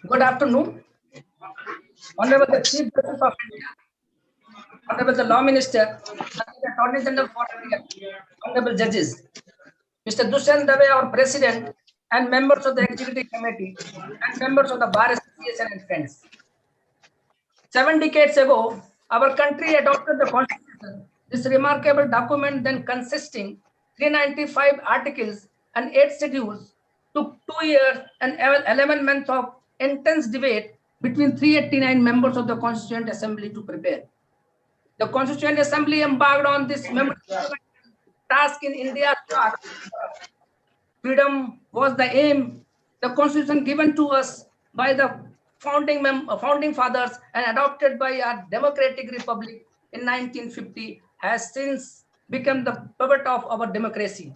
Good afternoon, Honorable the Chief Justice of India, Honorable the Law Minister, Honorable Attorney General for India, Honorable Judges, Mr. Dushyant Dave, our President, and members of the Executive Committee, and members of the Bar Association and friends. 7 decades ago, our country adopted the Constitution, this remarkable document then consisting 395 articles and 8 schedules, took 2 years and 11 months of intense debate between 389 members of the Constituent Assembly to prepare. The Constituent Assembly embarked on this memorable task in India's start. Freedom was the aim, the Constitution given to us by the founding fathers and adopted by our democratic republic in 1950 has since become the pivot of our democracy.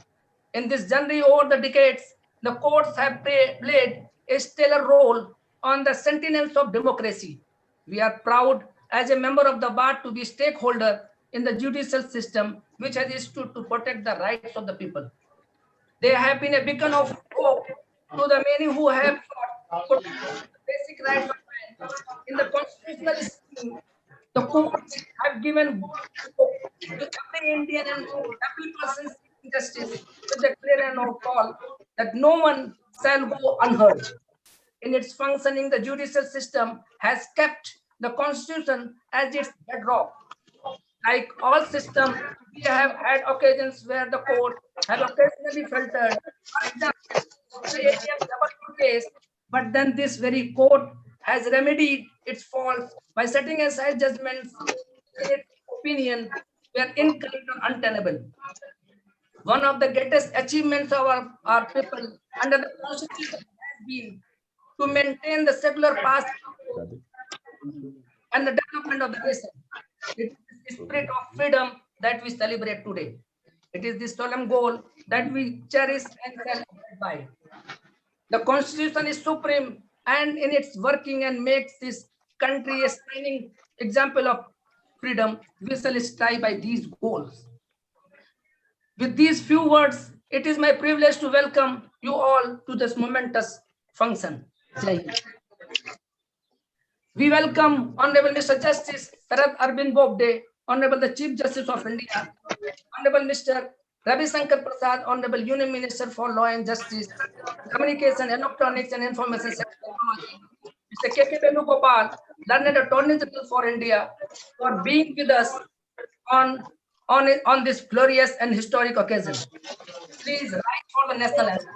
In this journey over the decades, the courts have played a stellar role on the sentinels of democracy. We are proud as a member of the bar to be stakeholder in the judicial system, which has stood to protect the rights of the people. They have been a beacon of hope to the many who have fought for the basic rights of man. In the constitutional scheme, the courts have given hope to every Indian and every person seeking justice with the clear and no call that no one shall go unheard. In its functioning, the judicial system has kept the constitution as its bedrock. Like all systems, we have had occasions where the court have occasionally filtered, for example, the ATM double case, but then this very court has remedied its faults by setting aside judgments in its opinion were incorrect or untenable. One of the greatest achievements of our people under the Constitution has been to maintain the secular path and the development of the nation. It is the spirit of freedom that we celebrate today. It is the solemn goal that we cherish and celebrate by. The Constitution is supreme and in its working and makes this country a shining example of freedom. We shall strive by these goals. With these few words, it is my privilege to welcome you all to this momentous function. Jai Hind. We welcome Honorable Mr. Justice Sharad Arvind Bobde, Honorable the Chief Justice of India, Honorable Mr. Ravi Shankar Prasad, Honorable Union Minister for Law and Justice, Communication, Electronics and Information Technology, Mr. K.K. Venugopal, Learned Attorney General for India, for being with us on this glorious and historic occasion. Please rise for the national anthem.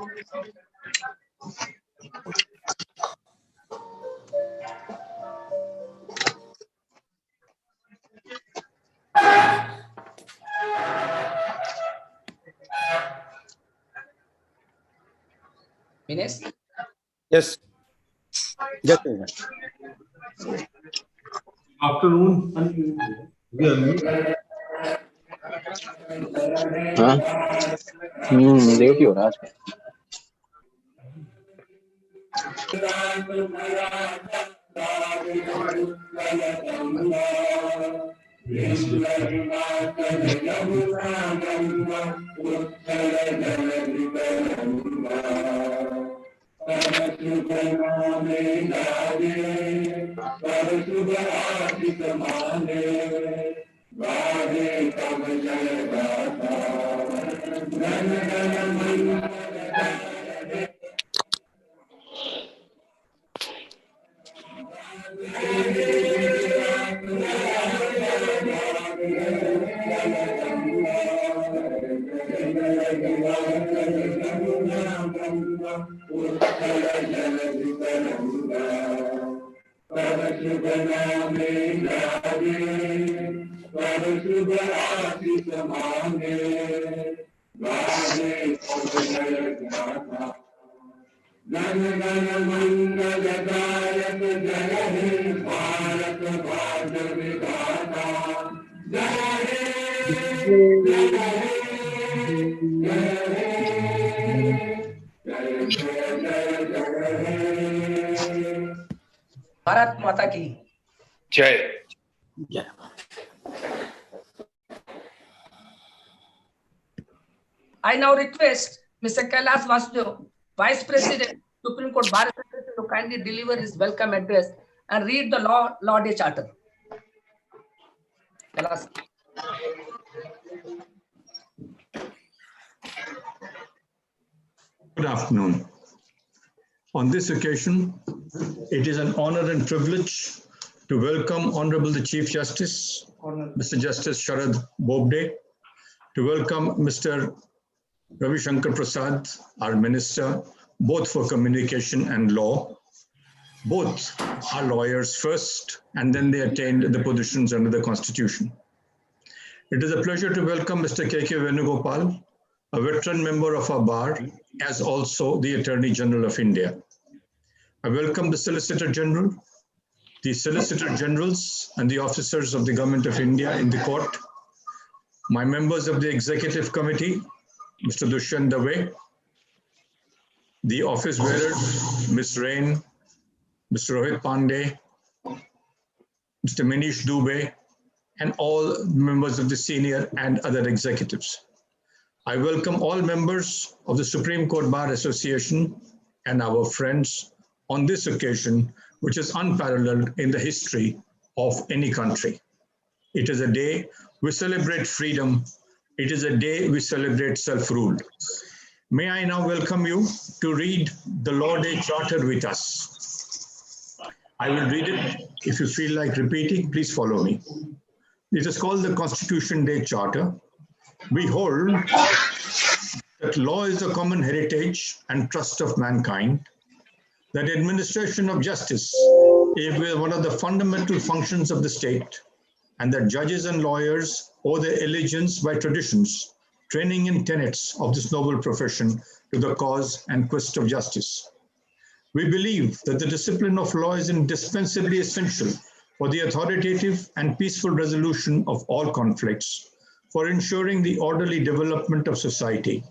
Minesh? Yes. Just a minute. Afternoon. हाँ देख हो रहा है भारत माता की जय। I now request Mr. Kailash Vasudev, Vice President, Supreme Court Bar Association to to kindly deliver his welcome address and read the Law Day Charter. Kalas. Good afternoon. On this occasion, it is an honor and privilege to welcome Honorable the Chief Justice, Mr. Justice Sharad Bobde, to welcome Mr. Ravi Shankar Prasad, our Minister, both for Communication and Law. Both are lawyers first, and then they attained the positions under the Constitution. It is a pleasure to welcome Mr. K.K. Venugopal, a veteran member of our bar, as also the Attorney General of India. I welcome the Solicitor General, the Solicitor Generals, and the officers of the Government of India in the court, my members of the Executive Committee, Mr. Dushyant Dave, the office bearers, Ms. Rain, Mr. Rohit Pandey, Mr. Manish Dubey, and all members of the senior and other executives. I welcome all members of the Supreme Court Bar Association and our friends on this occasion, which is unparalleled in the history of any country. It is a day we celebrate freedom. It is a day we celebrate self-rule. May I now welcome you to read the Law Day Charter with us. I will read it. If you feel like repeating, please follow me. It is called the Constitution Day Charter. We hold that law is a common heritage and trust of mankind, that administration of justice is one of the fundamental functions of the state, and that judges and lawyers owe their allegiance by traditions, training in tenets of this noble profession to the cause and quest of justice. We believe that the discipline of law is indispensably essential for the authoritative and peaceful resolution of all conflicts, for ensuring the orderly development of society,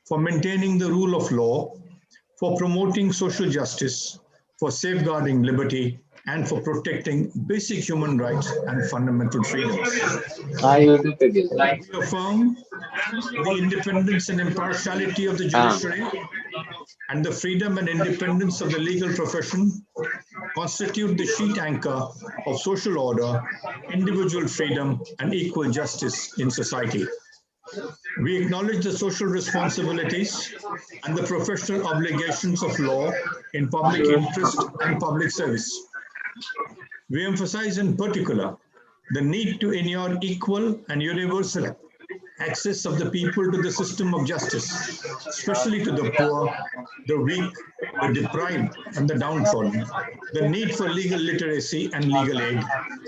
for maintaining the rule of law, for promoting social justice, for safeguarding liberty, and for protecting basic human rights and fundamental freedoms. We affirm the independence and impartiality of the judiciary and the freedom and independence of the legal profession constitute the sheet anchor of social order, individual freedom, and equal justice in society. We acknowledge the social responsibilities and the professional obligations of law in public interest and public service. We emphasize in particular the need to ensure equal and universal access of the people to the system of justice, especially to the poor, the weak, the deprived, and the downtrodden, the need for legal literacy and legal aid,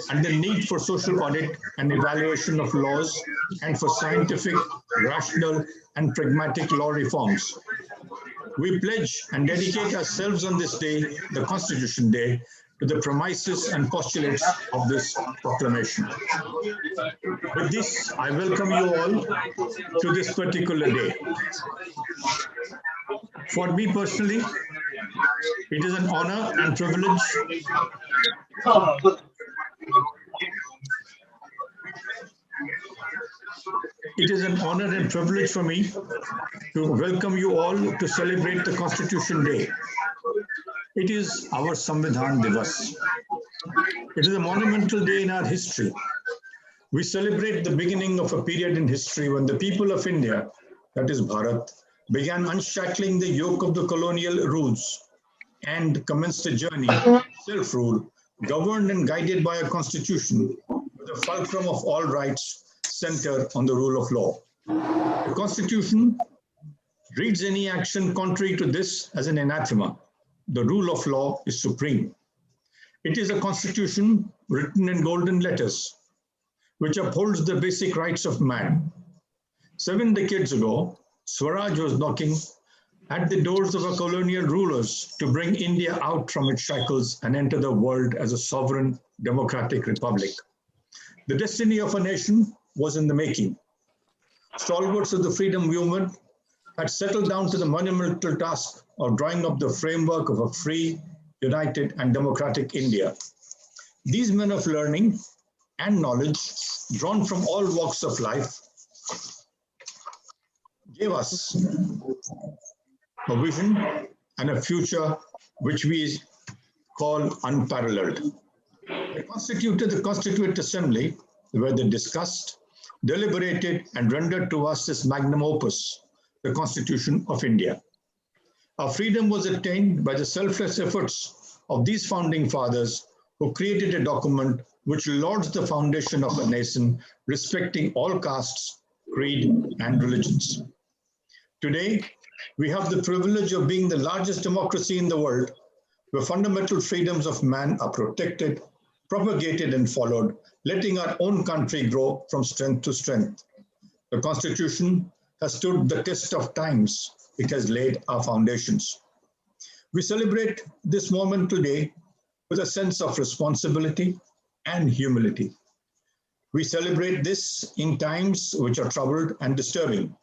and the need for social audit and evaluation of laws, and for scientific, rational, and pragmatic law reforms. We pledge and dedicate ourselves on this day, the Constitution Day, to the premises and postulates of this proclamation. With this, I welcome you all to this particular day. For me personally, it is an honor and privilege for me to welcome you all to celebrate the Constitution Day. It is our Samvidhan Divas. It is a monumental day in our history. We celebrate the beginning of a period in history when the people of India, that is Bharat, began unshackling the yoke of the colonial rules and commenced a journey of self-rule, governed and guided by a constitution with the fulcrum of all rights centered on the rule of law. The Constitution reads any action contrary to this as an anathema. The rule of law is supreme. It is a constitution written in golden letters, which upholds the basic rights of man. 7 decades ago, Swaraj was knocking at the doors of our colonial rulers to bring India out from its shackles and enter the world as a sovereign democratic republic. The destiny of a nation was in the making. Stalwarts of the freedom movement had settled down to the monumental task of drawing up the framework of a free, united, and democratic India. These men of learning and knowledge, drawn from all walks of life, gave us a vision and a future which we called unparalleled. They constituted the Constituent Assembly where they discussed, deliberated, and rendered to us this magnum opus, the Constitution of India. Our freedom was attained by the selfless efforts of these founding fathers who created a document which lauds the foundation of a nation respecting all castes, creed, and religions. Today, we have the privilege of being the largest democracy in the world, where fundamental freedoms of man are protected, propagated, and followed, letting our own country grow from strength to strength. The Constitution has stood the test of times. It has laid our foundations. We celebrate this moment today with a sense of responsibility and humility. We celebrate this in times which are troubled and disturbing.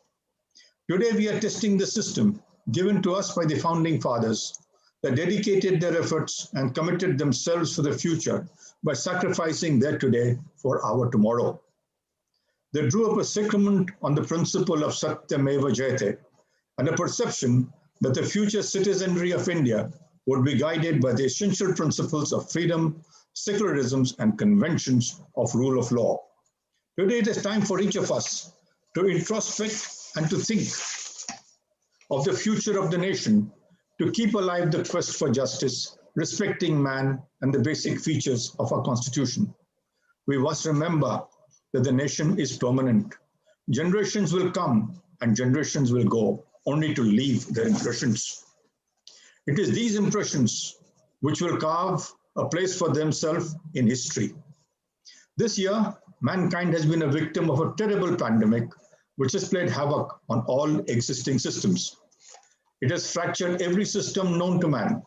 Today, we are testing the system given to us by the founding fathers that dedicated their efforts and committed themselves for the future by sacrificing their today for our tomorrow. They drew up a sacrament on the principle of Satyameva Jayate and a perception that the future citizenry of India would be guided by the essential principles of freedom, secularisms, and conventions of rule of law. Today, it is time for each of us to introspect and to think of the future of the nation, to keep alive the quest for justice, respecting man and the basic features of our Constitution. We must remember that the nation is permanent. Generations will come and generations will go, only to leave their impressions. It is these impressions which will carve a place for themselves in history. This year, mankind has been a victim of a terrible pandemic which has played havoc on all existing systems. It has fractured every system known to man.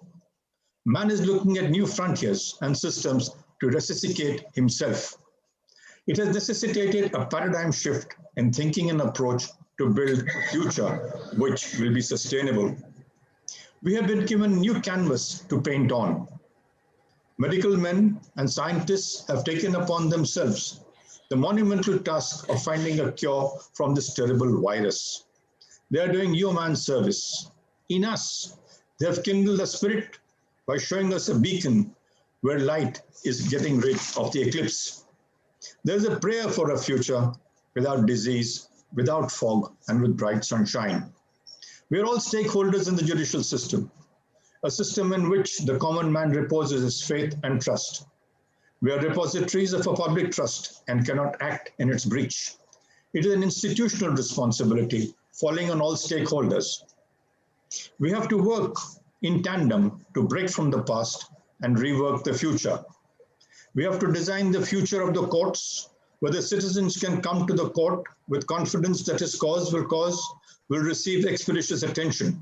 Man is looking at new frontiers and systems to resuscitate himself. It has necessitated a paradigm shift in thinking and approach to build a future which will be sustainable. We have been given new canvas to paint on. Medical men and scientists have taken upon themselves the monumental task of finding a cure from this terrible virus. They are doing human service. In us, they have kindled a spirit by showing us a beacon where light is getting rid of the eclipse. There is a prayer for a future without disease, without fog, and with bright sunshine. We are all stakeholders in the judicial system, a system in which the common man reposes his faith and trust. We are repositories of a public trust and cannot act in its breach. It is an institutional responsibility falling on all stakeholders. We have to work in tandem to break from the past and rework the future. We have to design the future of the courts, where the citizens can come to the court with confidence that his cause will receive expeditious attention.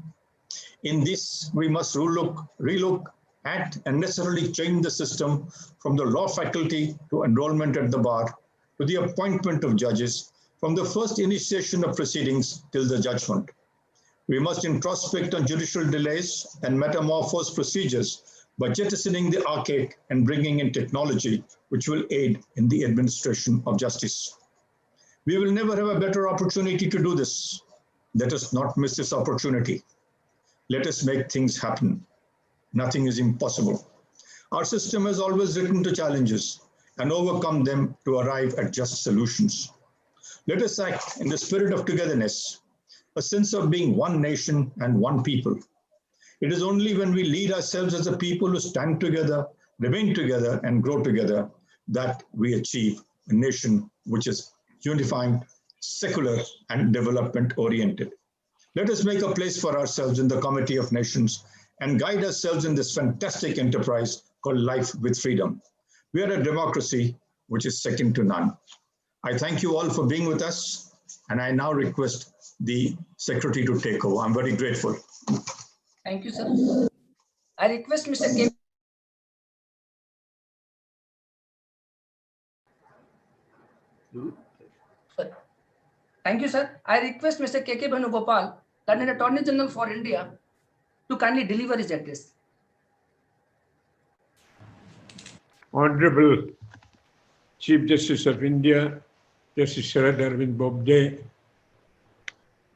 In this, we must relook at and necessarily change the system from the law faculty to enrollment at the bar, to the appointment of judges, from the first initiation of proceedings till the judgment. We must introspect on judicial delays and metamorphose procedures by jettisoning the archaic and bringing in technology which will aid in the administration of justice. We will never have a better opportunity to do this. Let us not miss this opportunity. Let us make things happen. Nothing is impossible. Our system has always risen to challenges and overcome them to arrive at just solutions. Let us act in the spirit of togetherness, a sense of being one nation and one people. It is only when we lead ourselves as a people who stand together, remain together, and grow together that we achieve a nation which is unified, secular, and development-oriented. Let us make a place for ourselves in the Committee of Nations and guide ourselves in this fantastic enterprise called Life with Freedom. We are a democracy which is second to none. I thank you all for being with us, and I now request the Secretary to take over. I'm very grateful. Thank you, sir. I request Mr. K. Sorry. Thank you, sir. I request Mr. K.K. Venugopal, London Attorney General for India, to kindly deliver his address. Honorable Chief Justice of India, Justice Sharad Arvind Bobde,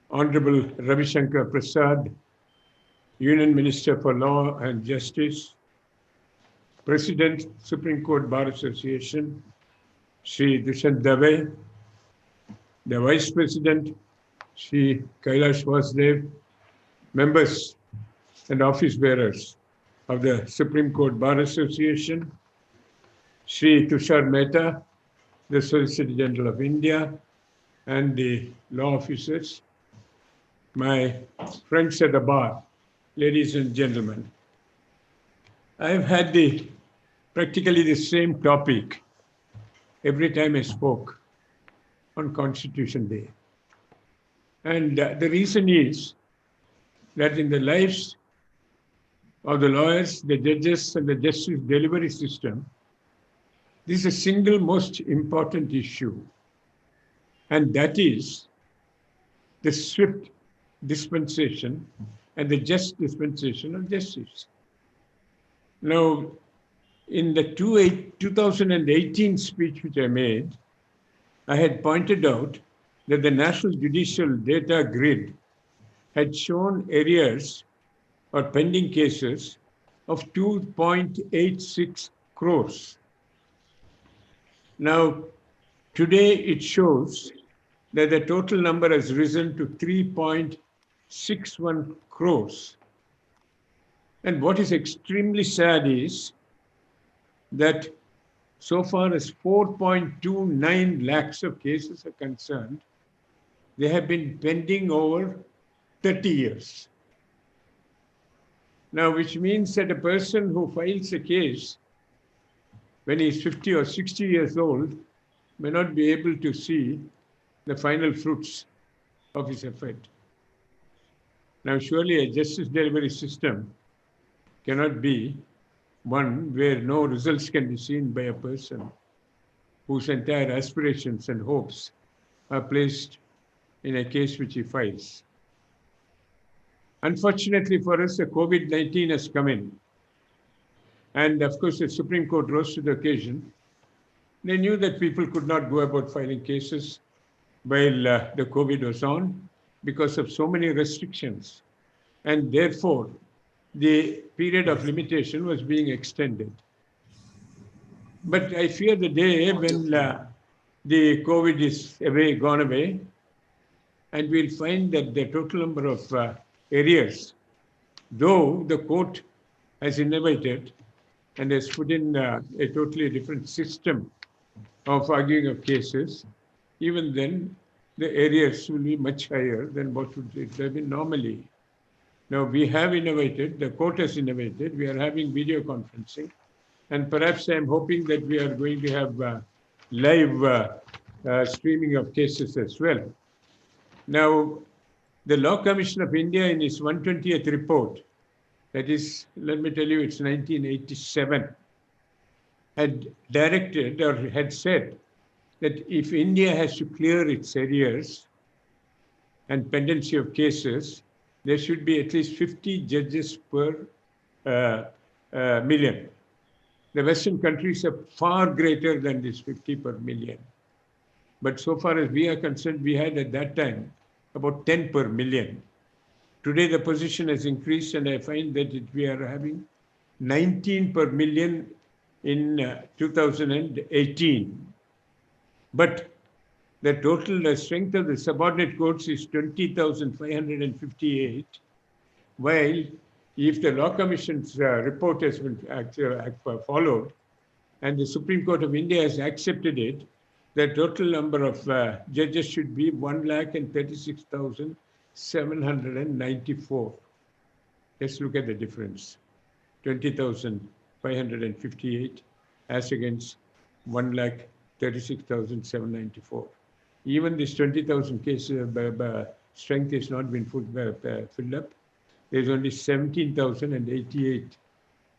Honorable Ravi Shankar Prasad, Union Minister for Law and Justice, President, Supreme Court Bar Association, Sri Dushant Dave, the Vice President, Sri Kailash Vasudev, members and office bearers of the Supreme Court Bar Association, Sri Tushar Mehta, the Solicitor General of India, and the law officers, my friends at the bar, ladies and gentlemen. I've had practically the same topic every time I spoke on Constitution Day. And the reason is that in the lives of the lawyers, the judges, and the justice delivery system, this is the single most important issue, and that is the swift dispensation and the just dispensation of justice. Now, in the 2018 speech which I made, I had pointed out that the National Judicial Data Grid had shown arrears or pending cases of 2.86 crores. Now, today it shows that the total number has risen to 3.61 crores. And what is extremely sad is that so far as 4.29 lakhs of cases are concerned, they have been pending over 30 years. Now, which means that a person who files a case when he is 50 or 60 years old may not be able to see the final fruits of his effort. Now, surely a justice delivery system cannot be one where no results can be seen by a person whose entire aspirations and hopes are placed in a case which he files. Unfortunately for us, the COVID-19 has come in. And of course, the Supreme Court rose to the occasion. They knew that people could not go about filing cases while the COVID was on because of so many restrictions. And therefore, the period of limitation was being extended. But I fear the day when the COVID is gone away, and we'll find that the total number of arrears, though the court has innovated and has put in a totally different system of arguing of cases, even then the arrears will be much higher than what would it have been normally. Now, we have innovated, the court has innovated, we are having video conferencing, and perhaps I'm hoping that we are going to have live streaming of cases as well. Now, the Law Commission of India in its 120th report, that is, let me tell you, it's 1987, had directed or had said that if India has to clear its arrears and pendency of cases, there should be at least 50 judges per million. The Western countries are far greater than this 50 per million. But so far as we are concerned, we had at that time about 10 per million. Today, the position has increased, and I find that we are having 19 per million in 2018. But the total strength of the subordinate courts is 20,558, while if the Law Commission's report has been followed and the Supreme Court of India has accepted it, the total number of judges should be 136,794. Let's look at the difference. 20,558 as against 136,794. Even this 20,000 cases strength has not been filled up. There's only 17,088.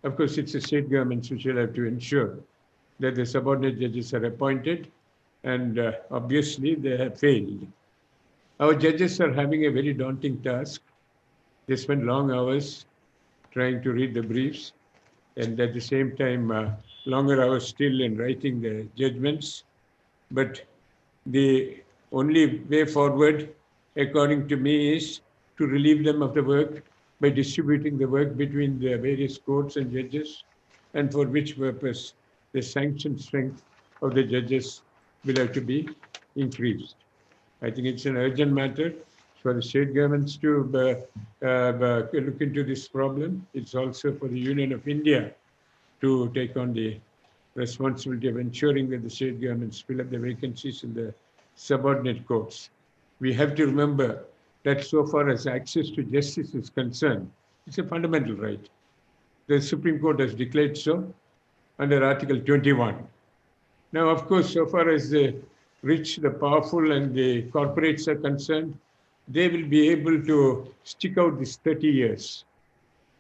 Of course, it's the state governments which will have to ensure that the subordinate judges are appointed, and obviously they have failed. Our judges are having a very daunting task. They spend long hours trying to read the briefs, and at the same time, longer hours still in writing the judgments. But the only way forward, according to me, is to relieve them of the work by distributing the work between the various courts and judges, and for which purpose the sanction strength of the judges will have to be increased. I think it's an urgent matter for the state governments to look into this problem. It's also for the Union of India to take on the responsibility of ensuring that the state governments fill up the vacancies in the subordinate courts. We have to remember that so far as access to justice is concerned, it's a fundamental right. The Supreme Court has declared so under Article 21. Now, of course, so far as the rich, the powerful, and the corporates are concerned, they will be able to stick out this 30 years.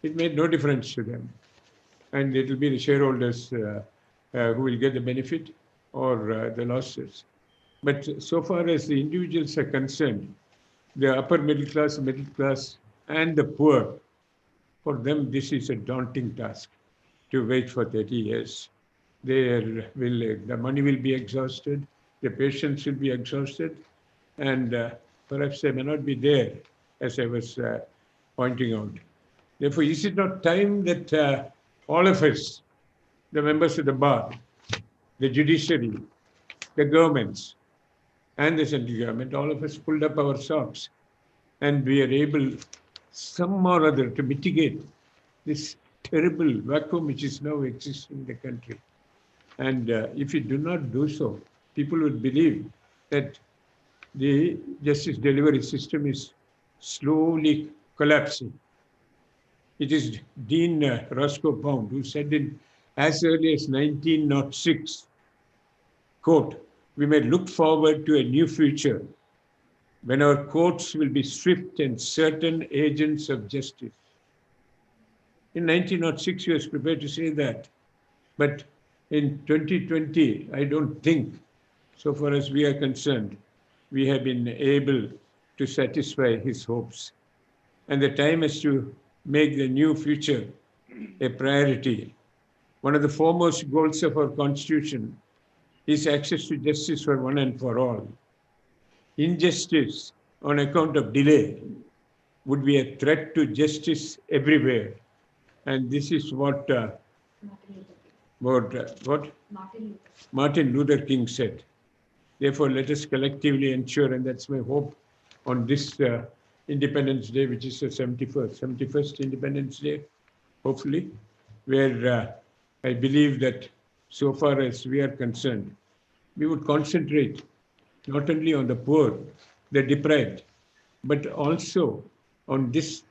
It made no difference to them. And it will be the shareholders who will get the benefit or the losses. But so far as the individuals are concerned, the upper middle class, and the poor, for them, this is a daunting task to wait for 30 years. The money will be exhausted, the patience will be exhausted, and perhaps they may not be there, as I was pointing out. Therefore, is it not time that all of us, the members of the bar, the judiciary, the governments, and the central government, all of us pulled up our socks and we are able some or other to mitigate this terrible vacuum which is now existing in the country. And if we do not do so, people would believe that the justice delivery system is slowly collapsing. It is Dean Roscoe Pound who said in as early as 1906, quote, "We may look forward to a new future when our courts will be swift and certain agents of justice." In 1906, he was prepared to say that. But in 2020, I don't think, so far as we are concerned, we have been able to satisfy his hopes. And the time is to make the new future a priority. One of the foremost goals of our Constitution is access to justice for one and for all. Injustice on account of delay would be a threat to justice everywhere. And this is what Martin Luther King said. Therefore, let us collectively ensure, and that's my hope on this Independence Day, which is the 71st Independence Day, hopefully, where I believe that so far as we are concerned, we would concentrate not only on the poor, the deprived, but also on this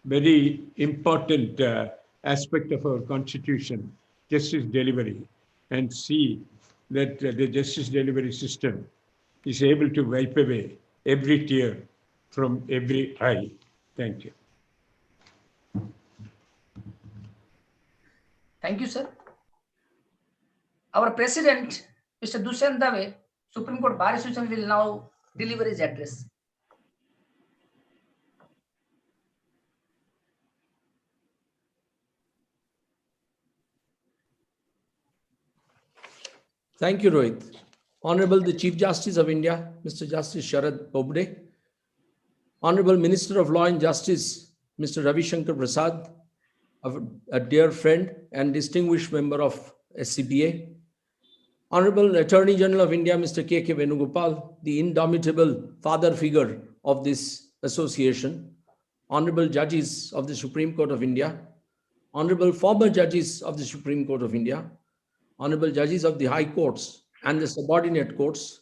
very important aspect of our Constitution, justice delivery, and see that the justice delivery system is able to wipe away every tear from every eye. Thank you. Thank you, sir. Our President, Mr. Dushyant Dave, Supreme Court Bar Association, will now deliver his address. Thank you, Rohit. Honorable the Chief Justice of India, Mr. Justice Sharad Bobde, Honorable Minister of Law and Justice, Mr. Ravi Shankar Prasad, a dear friend and distinguished member of SCBA, Honorable Attorney General of India, Mr. K. Venugopal, the indomitable father figure of this association, Honorable Judges of the Supreme Court of India, Honorable former Judges of the Supreme Court of India, Honorable Judges of the High Courts and the subordinate courts,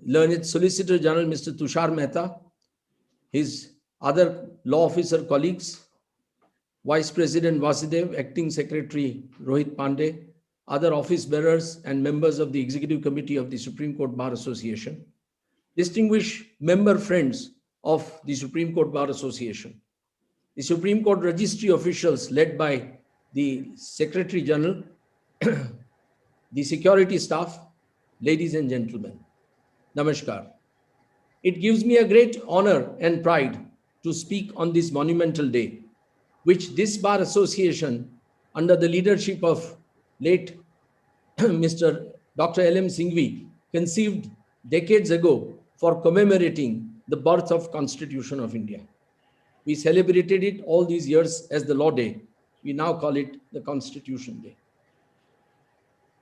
learned Solicitor General Mr. Tushar Mehta, his other law officer colleagues, Vice President Vasudev, Acting Secretary Rohit Pandey, other office bearers and members of the Executive Committee of the Supreme Court Bar Association, distinguished member friends of the Supreme Court Bar Association, the Supreme Court registry officials led by the Secretary General, the security staff, ladies and gentlemen, Namaskar. It gives me a great honor and pride to speak on this monumental day, which this Bar Association, under the leadership of late Mr. Dr. L.M. Singhvi, conceived decades ago for commemorating the birth of Constitution of India. We celebrated it all these years as the Law Day, We now call it the Constitution Day.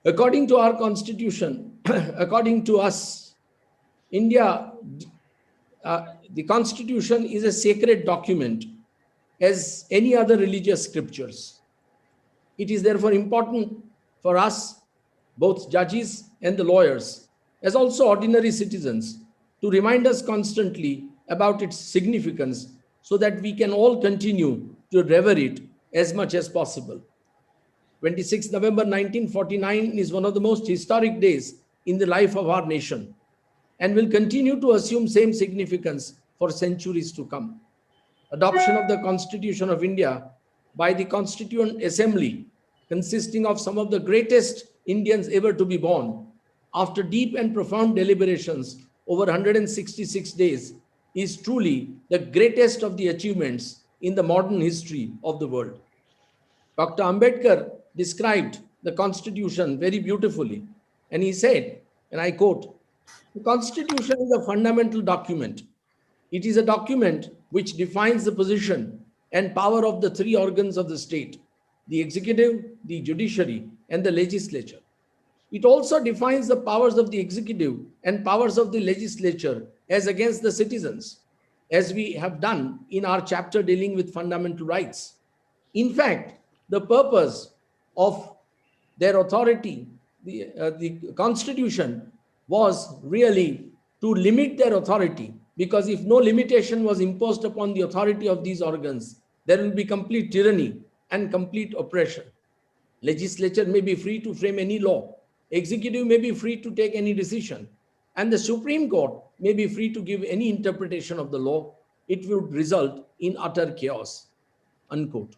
According to our constitution, according to us, India, the Constitution is a sacred document as any other religious scriptures. It is therefore important for us, both judges and the lawyers, as also ordinary citizens, to remind us constantly about its significance so that we can all continue to revere it as much as possible. 26 November 1949 is one of the most historic days in the life of our nation and will continue to assume same significance for centuries to come. Adoption of the Constitution of India by the Constituent Assembly, consisting of some of the greatest Indians ever to be born, after deep and profound deliberations over 166 days, is truly the greatest of the achievements in the modern history of the world. Dr. Ambedkar described the Constitution very beautifully, and he said, and I quote, "The Constitution is a fundamental document. It is a document which defines the position and power of the three organs of the state, the executive, the judiciary, and the legislature. It also defines the powers of the executive and powers of the legislature as against the citizens, as we have done in our chapter dealing with fundamental rights. In fact, the purpose of their authority, the Constitution, was really to limit their authority, because if no limitation was imposed upon the authority of these organs, there will be complete tyranny and complete oppression. Legislature may be free to frame any law, executive may be free to take any decision, and the Supreme Court may be free to give any interpretation of the law. It would result in utter chaos." Unquote.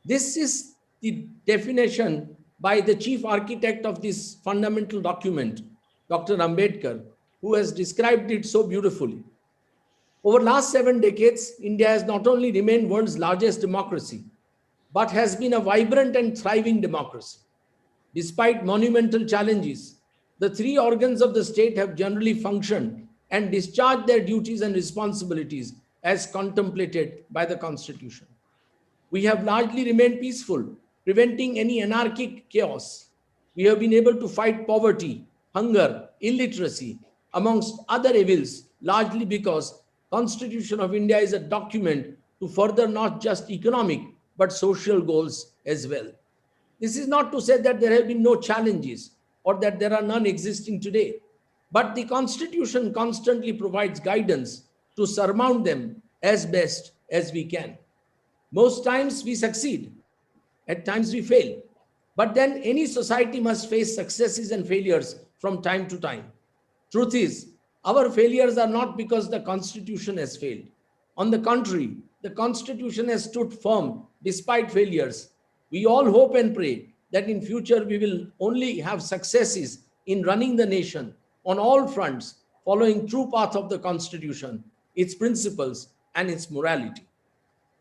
This is the definition by the chief architect of this fundamental document, Dr. Ambedkar, who has described it so beautifully. Over the last 7 decades, India has not only remained world's largest democracy, but has been a vibrant and thriving democracy. Despite monumental challenges, the three organs of the state have generally functioned and discharged their duties and responsibilities as contemplated by the Constitution. We have largely remained peaceful, preventing any anarchic chaos. We have been able to fight poverty, hunger, illiteracy, amongst other evils, largely because Constitution of India is a document to further not just economic, but social goals as well. This is not to say that there have been no challenges or that there are none existing today, but the Constitution constantly provides guidance to surmount them as best as we can. Most times we succeed, at times we fail, but then any society must face successes and failures from time to time. Truth is, our failures are not because the Constitution has failed. On the contrary, the Constitution has stood firm despite failures. We all hope and pray that in future we will only have successes in running the nation on all fronts, following true path of the Constitution, its principles, and its morality.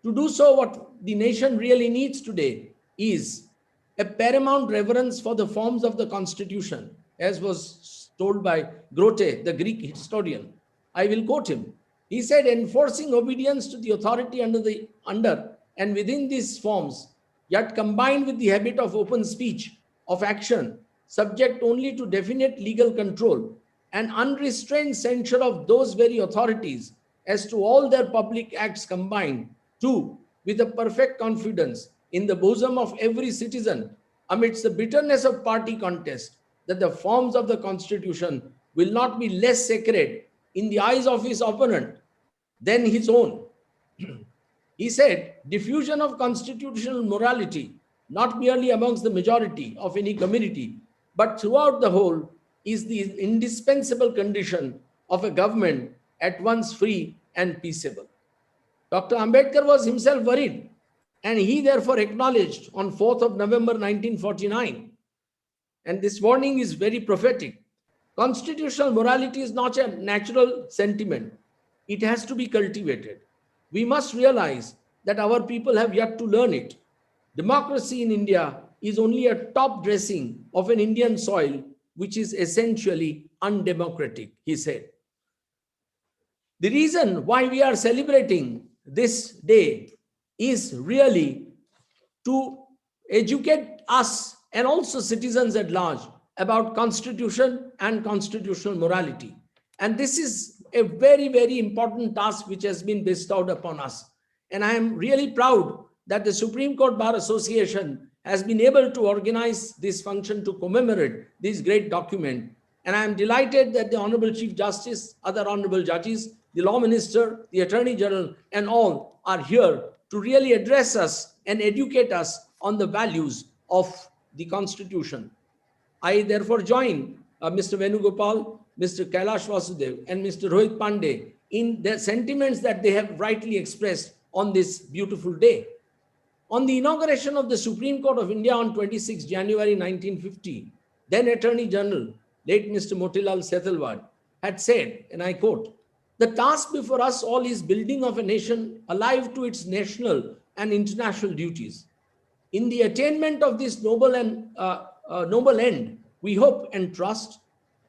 To do so, what the nation really needs today is a paramount reverence for the forms of the Constitution, as was told by Grote, the Greek historian. I will quote him. He said, "Enforcing obedience to the authority under and within these forms, yet combined with the habit of open speech, of action, subject only to definite legal control, and unrestrained censure of those very authorities as to all their public acts combined, too, with a perfect confidence in the bosom of every citizen, amidst the bitterness of party contest, that the forms of the Constitution will not be less sacred in the eyes of his opponent than his own." He said, "Diffusion of constitutional morality, not merely amongst the majority of any community, but throughout the whole, is the indispensable condition of a government at once free and peaceable." Dr. Ambedkar was himself worried, and he therefore acknowledged on 4th of November 1949, and this warning is very prophetic. Constitutional morality is not a natural sentiment. It has to be cultivated. We must realize that our people have yet to learn it. Democracy in India is only a top dressing of an Indian soil, which is essentially undemocratic, he said. The reason why we are celebrating this day is really to educate us and also citizens at large about constitution and constitutional morality. And this is a very, very important task which has been bestowed upon us. And I am really proud that the Supreme Court Bar Association has been able to organize this function to commemorate this great document. And I am delighted that the Honorable Chief Justice, other honorable judges, the Law Minister, the Attorney General, and all are here to really address us and educate us on the values of the Constitution. I therefore join Mr. Venugopal, Mr. Kailash Vasudev, and Mr. Rohit Pandey in the sentiments that they have rightly expressed on this beautiful day. On the inauguration of the Supreme Court of India on 26 January 1950, then Attorney General, late Mr. Motilal Sethalwad, had said, and I quote, "The task before us all is building of a nation alive to its national and international duties. In the attainment of this noble end, we hope and trust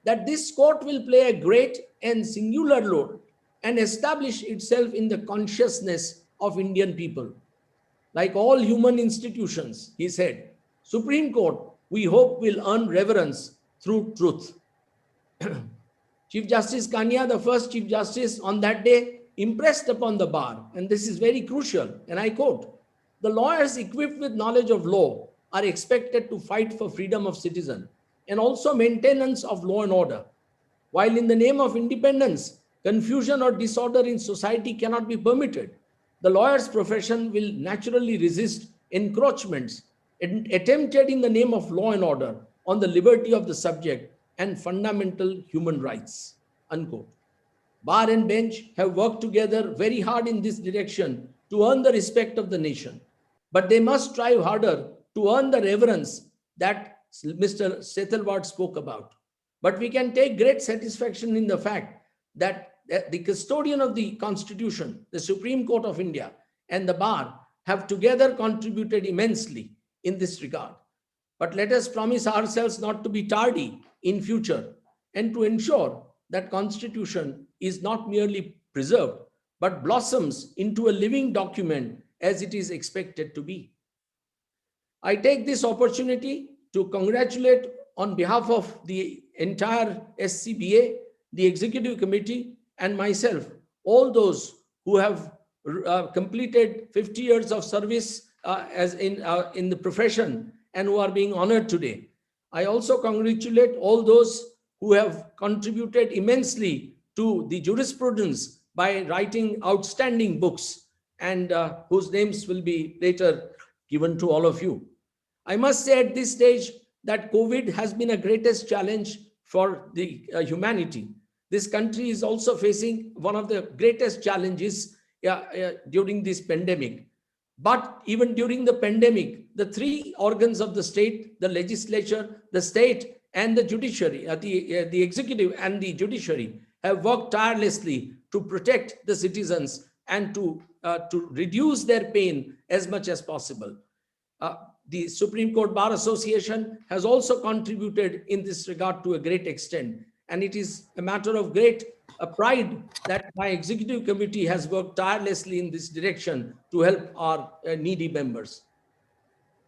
that this court will play a great and singular role and establish itself in the consciousness of Indian people. Like all human institutions," he said, "Supreme Court, we hope, will earn reverence through truth." Chief Justice Kania, the first Chief Justice on that day, impressed upon the bar, and this is very crucial, and I quote, "The lawyers equipped with knowledge of law are expected to fight for freedom of citizen and also maintenance of law and order. While in the name of independence, confusion or disorder in society cannot be permitted, the lawyer's profession will naturally resist encroachments attempted in the name of law and order on the liberty of the subject and fundamental human rights." Unquote. Bar and bench have worked together very hard in this direction to earn the respect of the nation, but they must strive harder to earn the reverence that Mr. Sethalwad spoke about. But we can take great satisfaction in the fact that the custodian of the Constitution, the Supreme Court of India, and the bar have together contributed immensely in this regard. But let us promise ourselves not to be tardy in future and to ensure that Constitution is not merely preserved, but blossoms into a living document as it is expected to be. I take this opportunity to congratulate on behalf of the entire SCBA, the Executive Committee, and myself, all those who have completed 50 years of service as in the profession and who are being honored today. I also congratulate all those who have contributed immensely to the jurisprudence by writing outstanding books and whose names will be later given to all of you. I must say at this stage that COVID has been a greatest challenge for the humanity. This country is also facing one of the greatest challenges during this pandemic. But even during the pandemic, the three organs of the state, the legislature, the state, and the judiciary, the executive and the judiciary, have worked tirelessly to protect the citizens and to reduce their pain as much as possible. The Supreme Court Bar Association has also contributed in this regard to a great extent. And it is a matter of great pride that my executive committee has worked tirelessly in this direction to help our needy members.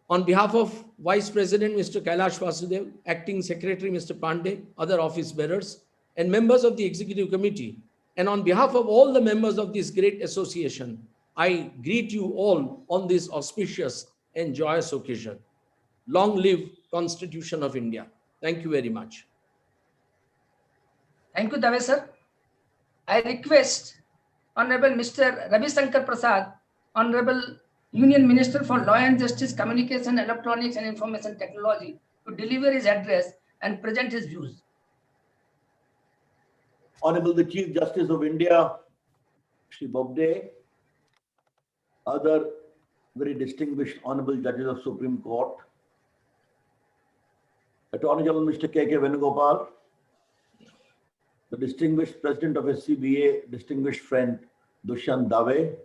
On behalf of Vice President Mr. Kailash Vasudev, Acting Secretary Mr. Pandey, other office bearers, and members of the executive committee, and on behalf of all the members of this great association, I greet you all on this auspicious and joyous occasion. Long live Constitution of India. Thank you very much. Thank you, Dave sir. I request Honorable Mr. Ravi Shankar Prasad, Honorable Union Minister for Law and Justice, Communication, Electronics and Information Technology, to deliver his address and present his views. Honorable the Chief Justice of India, Shri Bobde, other very distinguished Honorable Judges of Supreme Court, Attorney General Mr. K.K. Venugopal, the distinguished President of SCBA, distinguished friend Dushyant Dave,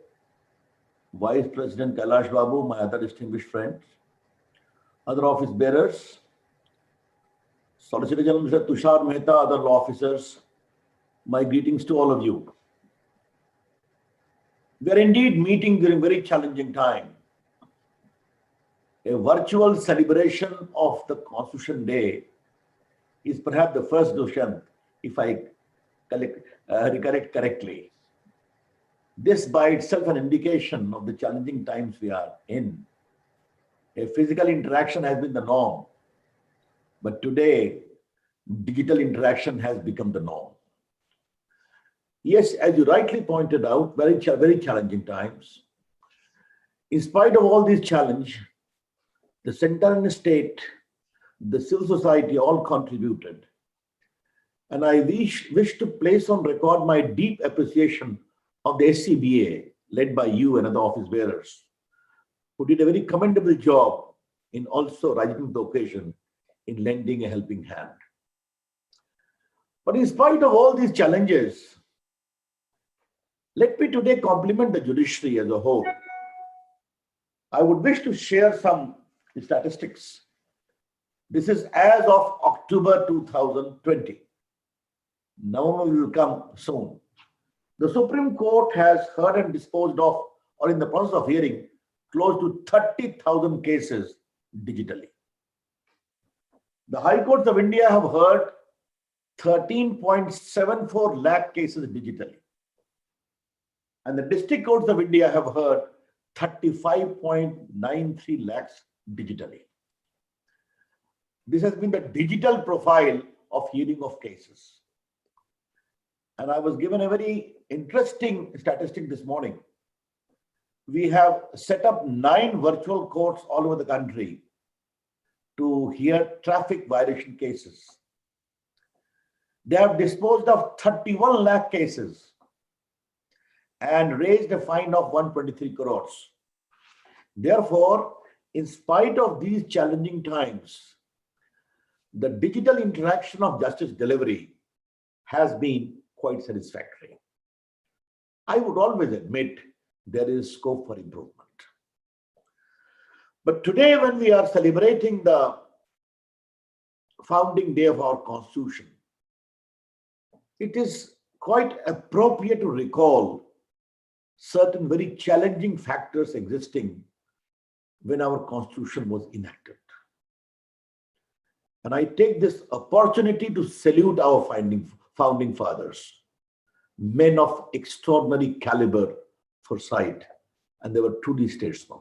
Vice President Kailash Babu, my other distinguished friends, other office bearers, Solicitor General Mr. Tushar Mehta, other law officers, my greetings to all of you. We are indeed meeting during very challenging time. a virtual celebration of the Constitution Day is perhaps the first Dushyant, if I recollect correctly. This by itself an indication of the challenging times we are in. A physical interaction has been the norm, but today digital interaction has become the norm. Yes, as you rightly pointed out, very challenging times. In spite of all these challenges, the center and the state, the civil society all contributed. And I wish to place on record my deep appreciation of the SCBA, led by you and other office bearers, who did a very commendable job in also rising to the occasion in lending a helping hand. But in spite of all these challenges, let me today compliment the judiciary as a whole. I would wish to share some statistics. This is as of October 2020. November will come soon. The Supreme Court has heard and disposed of, or in the process of hearing, close to 30,000 cases digitally. The High Courts of India have heard 13.74 lakh cases digitally. And the District Courts of India have heard 35.93 lakhs digitally. This has been the digital profile of hearing of cases. And I was given a very interesting statistic this morning. We have set up 9 virtual courts all over the country to hear traffic violation cases. They have disposed of 31 lakh cases and raised a fine of 123 crores. Therefore, in spite of these challenging times, the digital interaction of justice delivery has been quite satisfactory. I would always admit there is scope for improvement. But today, when we are celebrating the founding day of our Constitution, it is quite appropriate to recall certain very challenging factors existing when our Constitution was enacted. And I take this opportunity to salute our founding fathers, men of extraordinary caliber, foresight, and they were truly statesmen.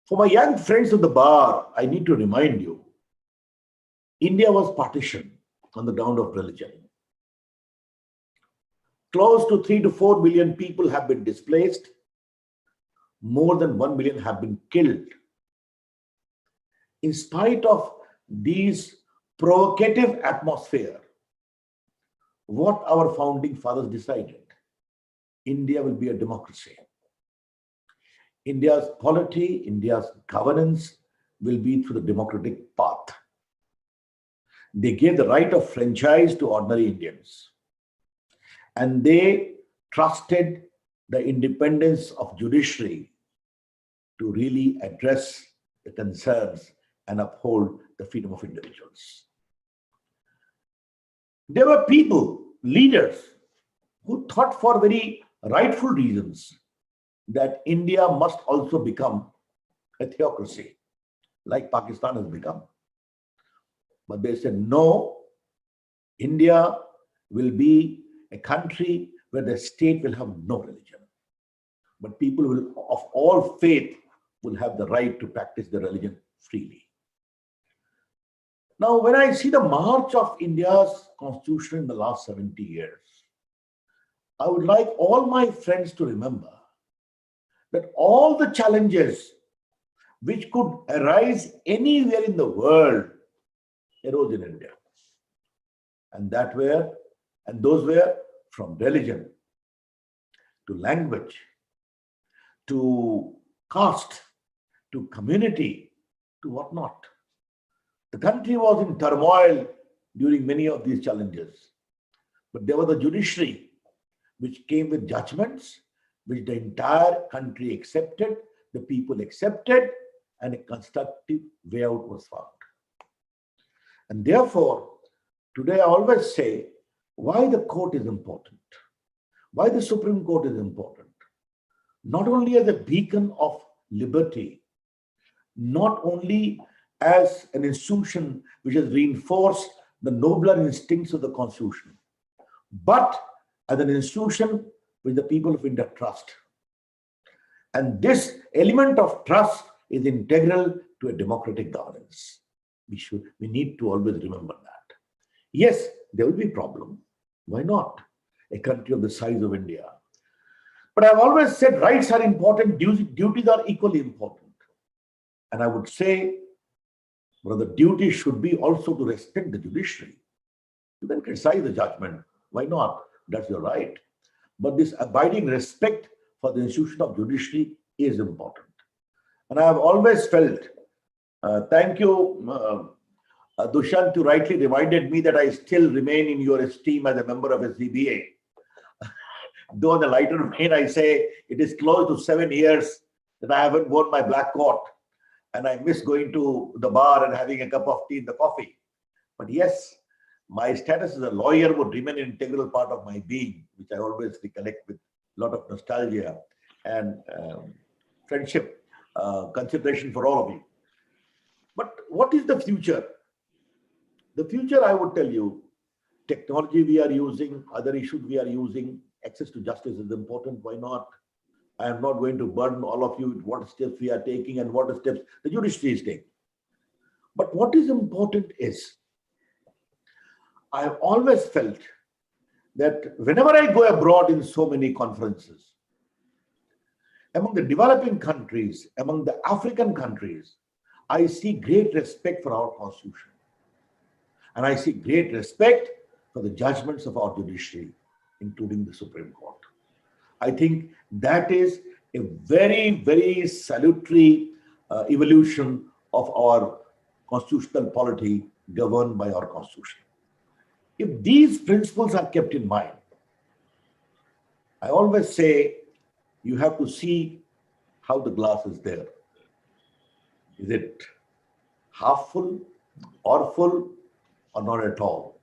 For my young friends of the bar, I need to remind you, India was partitioned on the ground of religion. Close to 3 to 4 million people have been displaced. More than 1 million have been killed. In spite of these provocative atmosphere, what our founding fathers decided, India will be a democracy. India's polity, India's governance will be through the democratic path. They gave the right of franchise to ordinary Indians. And they trusted the independence of judiciary to really address the concerns and uphold the freedom of individuals. There were people, leaders, who thought for very rightful reasons that India must also become a theocracy, like Pakistan has become. But they said, no, India will be a country where the state will have no religion. But people will, of all faith will have the right to practice their religion freely. Now, when I see the march of India's constitution in the last 70 years, I would like all my friends to remember that all the challenges which could arise anywhere in the world arose in India. And those were from religion to language to caste to community to whatnot. The country was in turmoil during many of these challenges. But there was the judiciary which came with judgments which the entire country accepted, the people accepted, and a constructive way out was found. And therefore, today I always say why the court is important, why the Supreme Court is important. Not only as a beacon of liberty, not only as an institution which has reinforced the nobler instincts of the Constitution, but as an institution which the people of India trust. And this element of trust is integral to a democratic governance. We need to always remember that. Yes, there will be a problem. Why not? A country of the size of India. But I've always said rights are important, duties are equally important. And I would say, well, the duty should be also to respect the judiciary. You can criticize the judgment. Why not? That's your right. But this abiding respect for the institution of judiciary is important. And I have always felt, thank you, Dushyant, you rightly reminded me that I still remain in your esteem as a member of SCBA. Though on the lighter vein, I say it is close to 7 years that I haven't worn my black coat. And I miss going to the bar and having a cup of tea and the coffee. But yes, my status as a lawyer would remain an integral part of my being, which I always recollect with a lot of nostalgia and friendship, consideration for all of you. But what is the future? The future, I would tell you, technology we are using, other issues we are using, access to justice is important. Why not? I am not going to burden all of you with what steps we are taking and what steps the judiciary is taking. But what is important is, I have always felt that whenever I go abroad in so many conferences, among the developing countries, among the African countries, I see great respect for our constitution. And I see great respect for the judgments of our judiciary, including the Supreme Court. I think that is a very, very salutary evolution of our constitutional polity governed by our constitution. If these principles are kept in mind, I always say you have to see how the glass is there. Is it half full or full or not at all?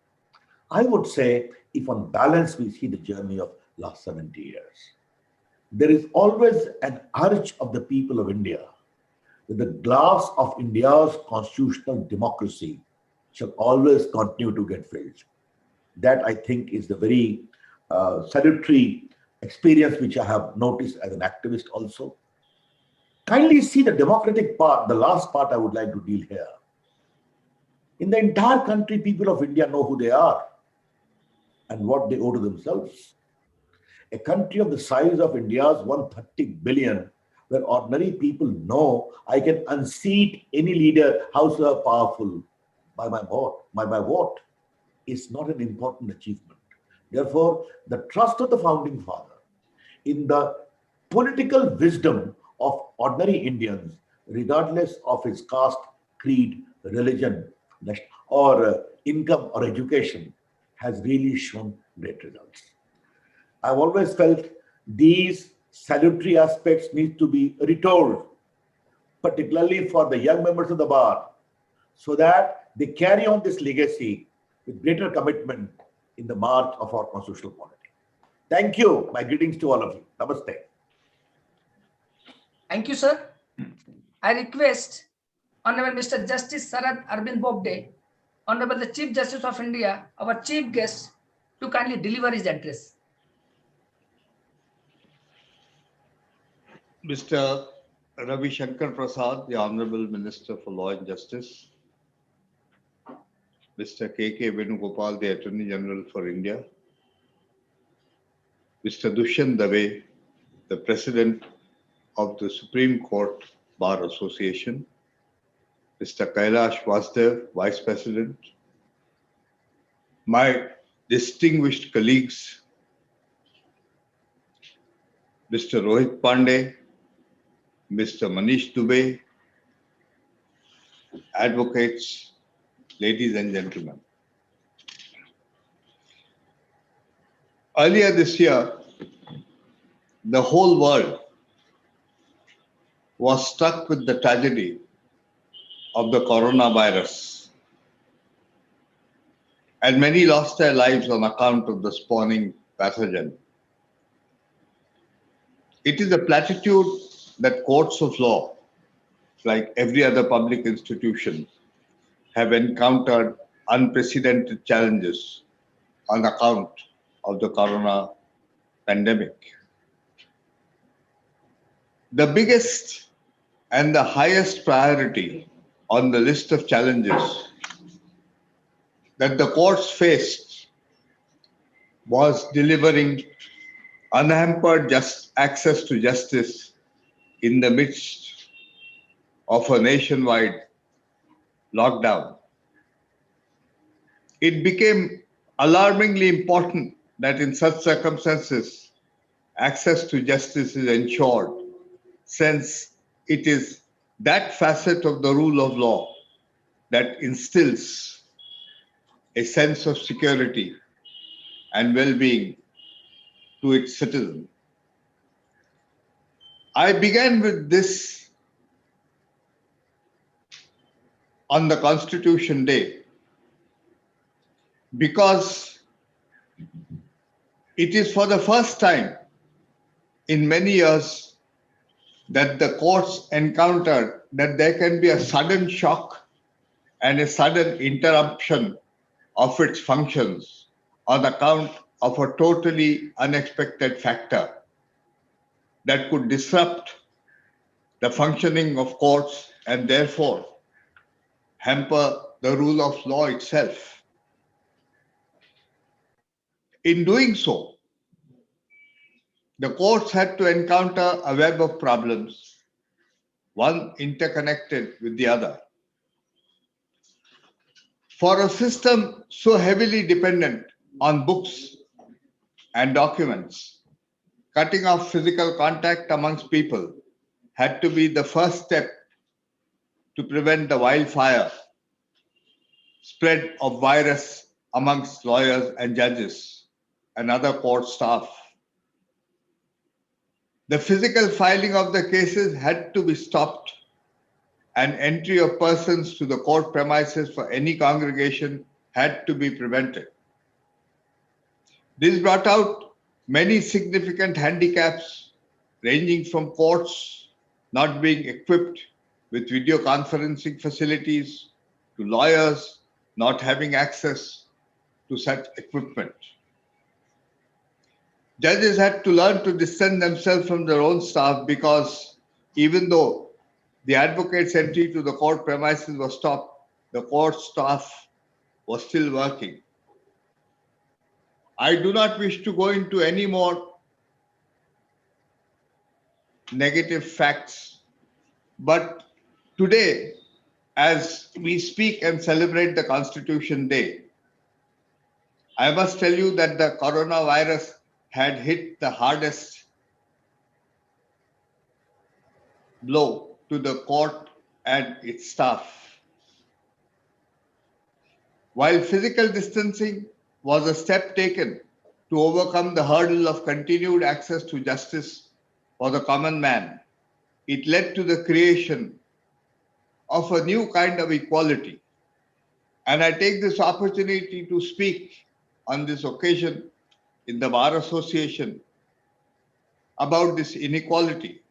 I would say if on balance we see the journey of last 70 years, there is always an urge of the people of India that the glass of India's constitutional democracy shall always continue to get filled. That I think is the very salutary experience which I have noticed as an activist also. Kindly see the democratic part, the last part I would like to deal here. In the entire country, people of India know who they are and what they owe to themselves. A country of the size of India's 130 billion, where ordinary people know I can unseat any leader, however powerful, by my vote, is not an important achievement. Therefore, the trust of the founding father in the political wisdom of ordinary Indians, regardless of his caste, creed, religion, or income or education, has really shown great results. I've always felt these salutary aspects need to be retold, particularly for the young members of the bar, so that they carry on this legacy with greater commitment in the march of our constitutional polity. Thank you. My greetings to all of you. Namaste. Thank you, sir. I request Honorable Mr. Justice Sharad Arvind Bobde, Honorable the Chief Justice of India, our chief guest, to kindly deliver his address. Mr. Ravi Shankar Prasad, the Honorable Minister for Law and Justice, Mr. K.K. Venugopal, the Attorney General for India, Mr. Dushyant Dave, the President of the Supreme Court Bar Association, Mr. Kailash Vasudev, Vice President, my distinguished colleagues, Mr. Rohit Pandey, Mr. Manish Dubey, advocates, ladies and gentlemen. Earlier this year, the whole world was struck with the tragedy of the coronavirus, and many lost their lives on account of the spawning pathogen. It is a platitude that courts of law like every other public institution, have encountered unprecedented challenges on account of the corona pandemic. The biggest and the highest priority on the list of challenges that the courts faced was delivering unhampered access to justice in the midst of a nationwide lockdown. It became alarmingly important that in such circumstances, access to justice is ensured, since it is that facet of the rule of law that instills a sense of security and well-being to its citizens. I began with this on the Constitution Day because it is for the first time in many years that the courts encountered that there can be a sudden shock and a sudden interruption of its functions on account of a totally unexpected factor that could disrupt the functioning of courts and therefore hamper the rule of law itself. In doing so, the courts had to encounter a web of problems, one interconnected with the other. For a system so heavily dependent on books and documents, cutting off physical contact amongst people had to be the first step to prevent the wildfire spread of virus amongst lawyers and judges and other court staff. The physical filing of the cases had to be stopped and entry of persons to the court premises for any congregation had to be prevented. This brought out many significant handicaps, ranging from courts not being equipped with video conferencing facilities to lawyers not having access to such equipment. Judges had to learn to distance themselves from their own staff because even though the advocate's entry to the court premises was stopped, the court staff was still working. I do not wish to go into any more negative facts, but today, as we speak and celebrate the Constitution Day, I must tell you that the coronavirus had hit the hardest blow to the court and its staff. While physical distancing was a step taken to overcome the hurdle of continued access to justice for the common man, it led to the creation of a new kind of equality. And I take this opportunity to speak on this occasion in the Bar Association about this inequality.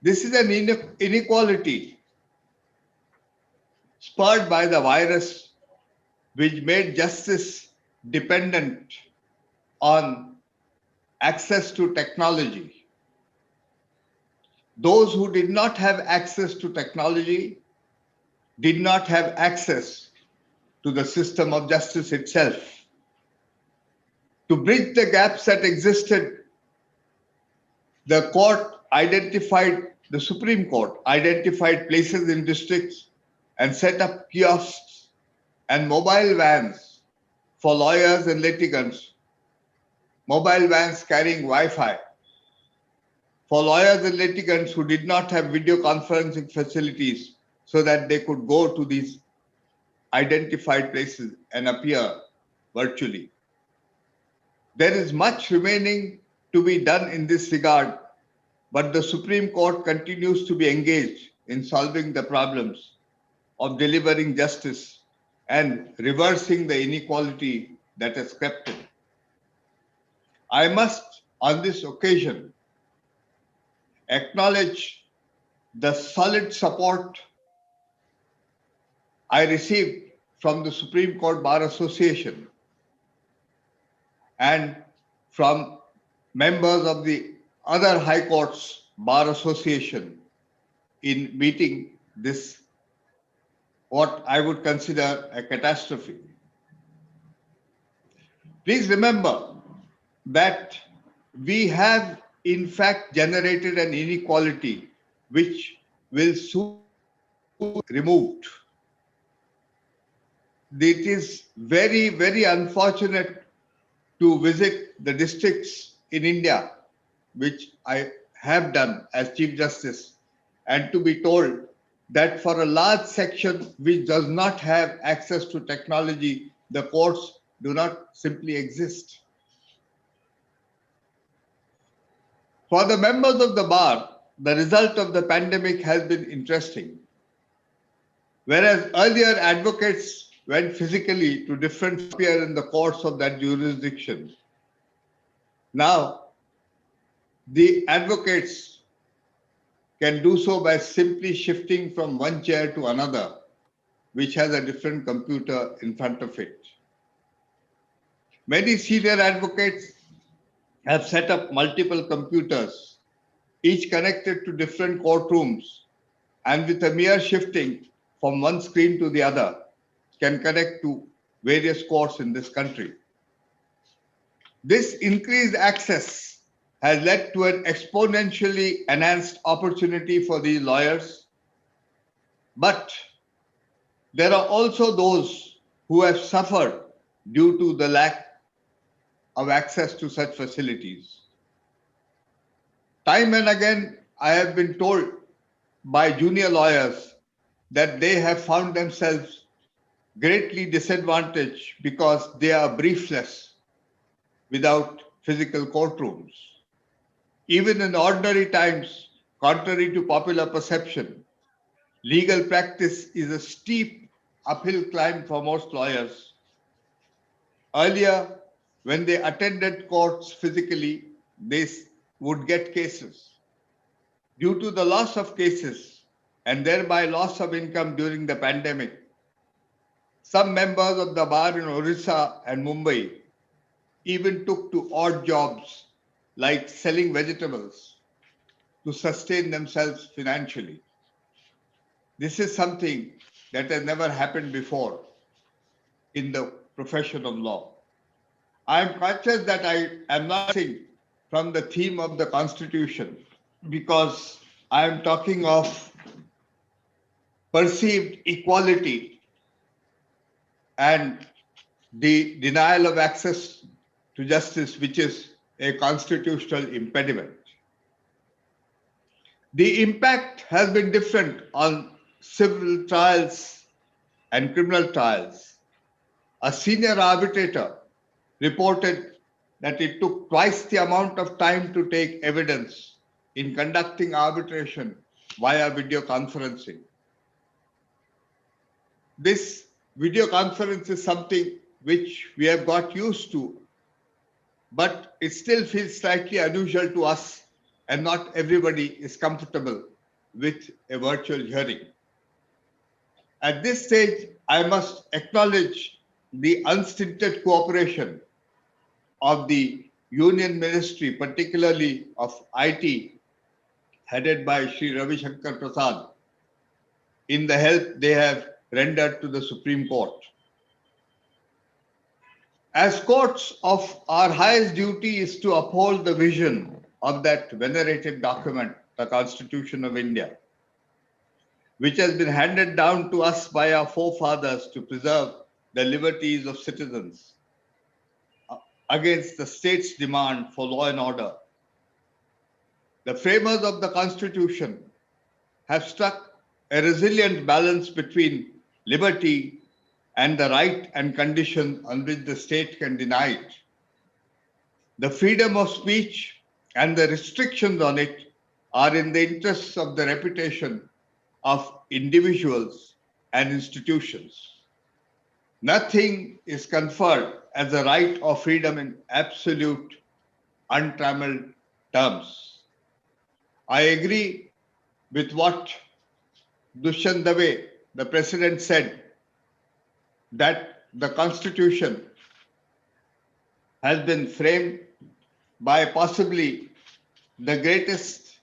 This is an inequality spurred by the virus, which made justice dependent on access to technology. Those who did not have access to technology did not have access to the system of justice itself. To bridge the gaps that existed, the Supreme Court identified places in districts and set up kiosks and mobile vans for lawyers and litigants, mobile vans carrying Wi-Fi for lawyers and litigants who did not have video conferencing facilities so that they could go to these identified places and appear virtually. There is much remaining to be done in this regard, but the Supreme Court continues to be engaged in solving the problems of delivering justice and reversing the inequality that has crept in. I must, on this occasion, acknowledge the solid support I received from the Supreme Court Bar Association and from members of the other high courts Bar Association in meeting this, what I would consider a catastrophe. Please remember that we have in fact generated an inequality which will soon be removed. It is very, very unfortunate to visit the districts in India, which I have done as Chief Justice, and to be told that for a large section which does not have access to technology, the courts do not simply exist. For the members of the bar, the result of the pandemic has been interesting. Whereas earlier advocates went physically to different appear in the courts of that jurisdiction, now the advocates can do so by simply shifting from one chair to another, which has a different computer in front of it. Many senior advocates have set up multiple computers, each connected to different courtrooms, and with a mere shifting from one screen to the other, can connect to various courts in this country. This increased access has led to an exponentially enhanced opportunity for these lawyers, but there are also those who have suffered due to the lack of access to such facilities. Time and again, I have been told by junior lawyers that they have found themselves greatly disadvantaged because they are briefless without physical courtrooms. Even in ordinary times, contrary to popular perception, legal practice is a steep uphill climb for most lawyers. Earlier, when they attended courts physically, they would get cases. Due to the loss of cases and thereby loss of income during the pandemic, some members of the bar in Orissa and Mumbai even took to odd jobs like selling vegetables to sustain themselves financially. This is something that has never happened before in the profession of law. I am conscious that I am not saying from the theme of the Constitution because I am talking of perceived equality and the denial of access to justice, which is a constitutional impediment. The impact has been different on civil trials and criminal trials. A senior arbitrator reported that it took twice the amount of time to take evidence in conducting arbitration via video conferencing. This video conference is something which we have got used to, but it still feels slightly unusual to us, and not everybody is comfortable with a virtual hearing. At this stage, I must acknowledge the unstinted cooperation of the Union Ministry, particularly of IT, headed by Sri Ravi Shankar Prasad, in the help they have rendered to the Supreme Court. As courts, of our highest duty is to uphold the vision of that venerated document, the Constitution of India, which has been handed down to us by our forefathers to preserve the liberties of citizens against the state's demand for law and order. The framers of the Constitution have struck a resilient balance between liberty and the right and condition on which the state can deny it. The freedom of speech and the restrictions on it are in the interests of the reputation of individuals and institutions. Nothing is conferred as a right or freedom in absolute, untrammeled terms. I agree with what Dushyant Dave, the president, said, that the constitution has been framed by possibly the greatest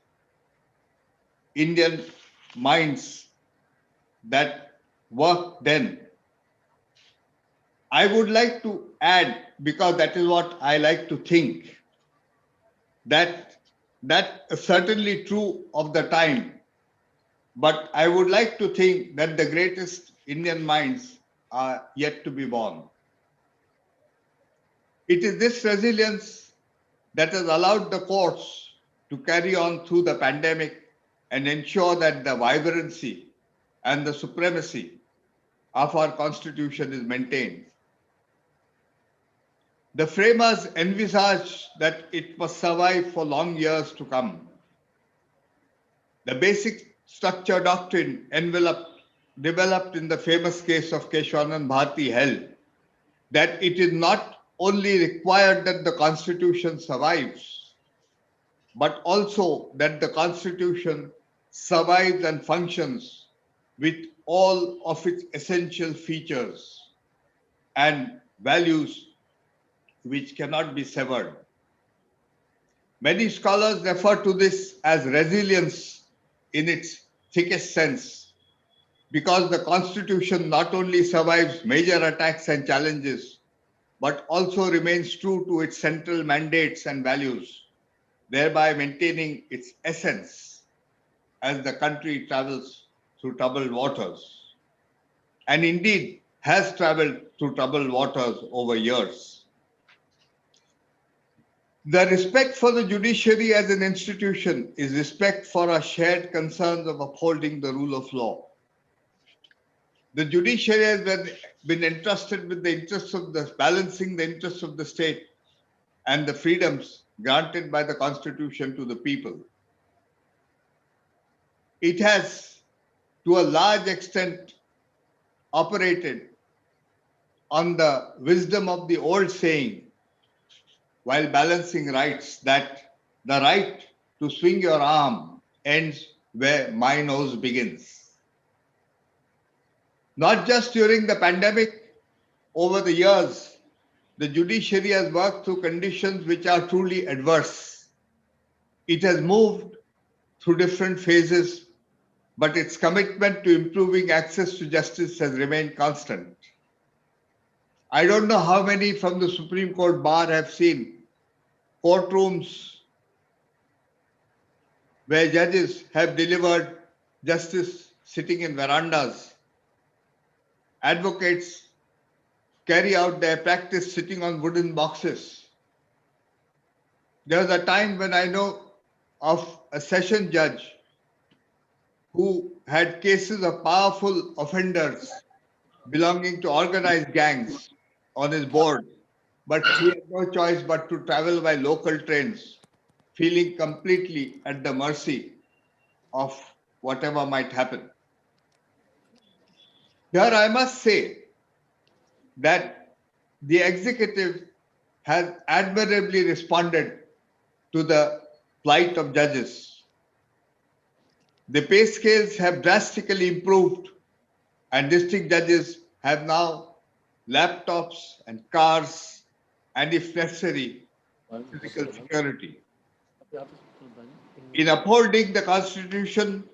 Indian minds that worked then. I would like to add, because that is what I like to think, that is certainly true of the time, but I would like to think that the greatest Indian minds are yet to be born. It is this resilience that has allowed the courts to carry on through the pandemic and ensure that the vibrancy and the supremacy of our constitution is maintained. The framers envisaged that it must survive for long years to come. The basic structure doctrine developed in the famous case of Keshwanand Bharati held that it is not only required that the constitution survives, but also that the constitution survives and functions with all of its essential features and values which cannot be severed. Many scholars refer to this as resilience in its thickest sense, because the constitution not only survives major attacks and challenges, but also remains true to its central mandates and values, thereby maintaining its essence as the country travels through troubled waters, and indeed has traveled through troubled waters over years. The respect for the judiciary as an institution is respect for our shared concerns of upholding the rule of law. The judiciary has been entrusted with the interests of balancing the interests of the state and the freedoms granted by the Constitution to the people. It has, to a large extent, operated on the wisdom of the old saying, while balancing rights, that the right to swing your arm ends where my nose begins. Not just during the pandemic, over the years, the judiciary has worked through conditions which are truly adverse. It has moved through different phases, but its commitment to improving access to justice has remained constant. I don't know how many from the Supreme Court bar have seen courtrooms where judges have delivered justice sitting in verandas. Advocates carry out their practice sitting on wooden boxes. There was a time when I know of a session judge who had cases of powerful offenders belonging to organized gangs on his board, but he had no choice but to travel by local trains, feeling completely at the mercy of whatever might happen. Here I must say that the executive has admirably responded to the plight of judges. The pay scales have drastically improved, and district judges have now laptops and cars, and if necessary, physical security. In upholding the Constitution,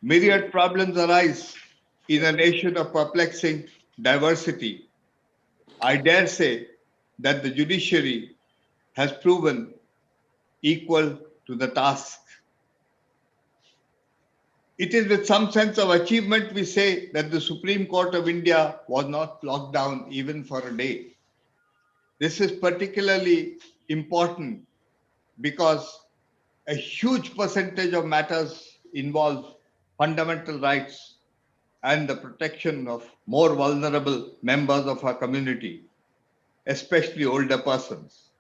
myriad problems arise in a nation of perplexing diversity. I dare say that the judiciary has proven equal to the task. It is with some sense of achievement we say that the Supreme Court of India was not locked down even for a day. This is particularly important because a huge percentage of matters involve fundamental rights and the protection of more vulnerable members of our community, especially older persons,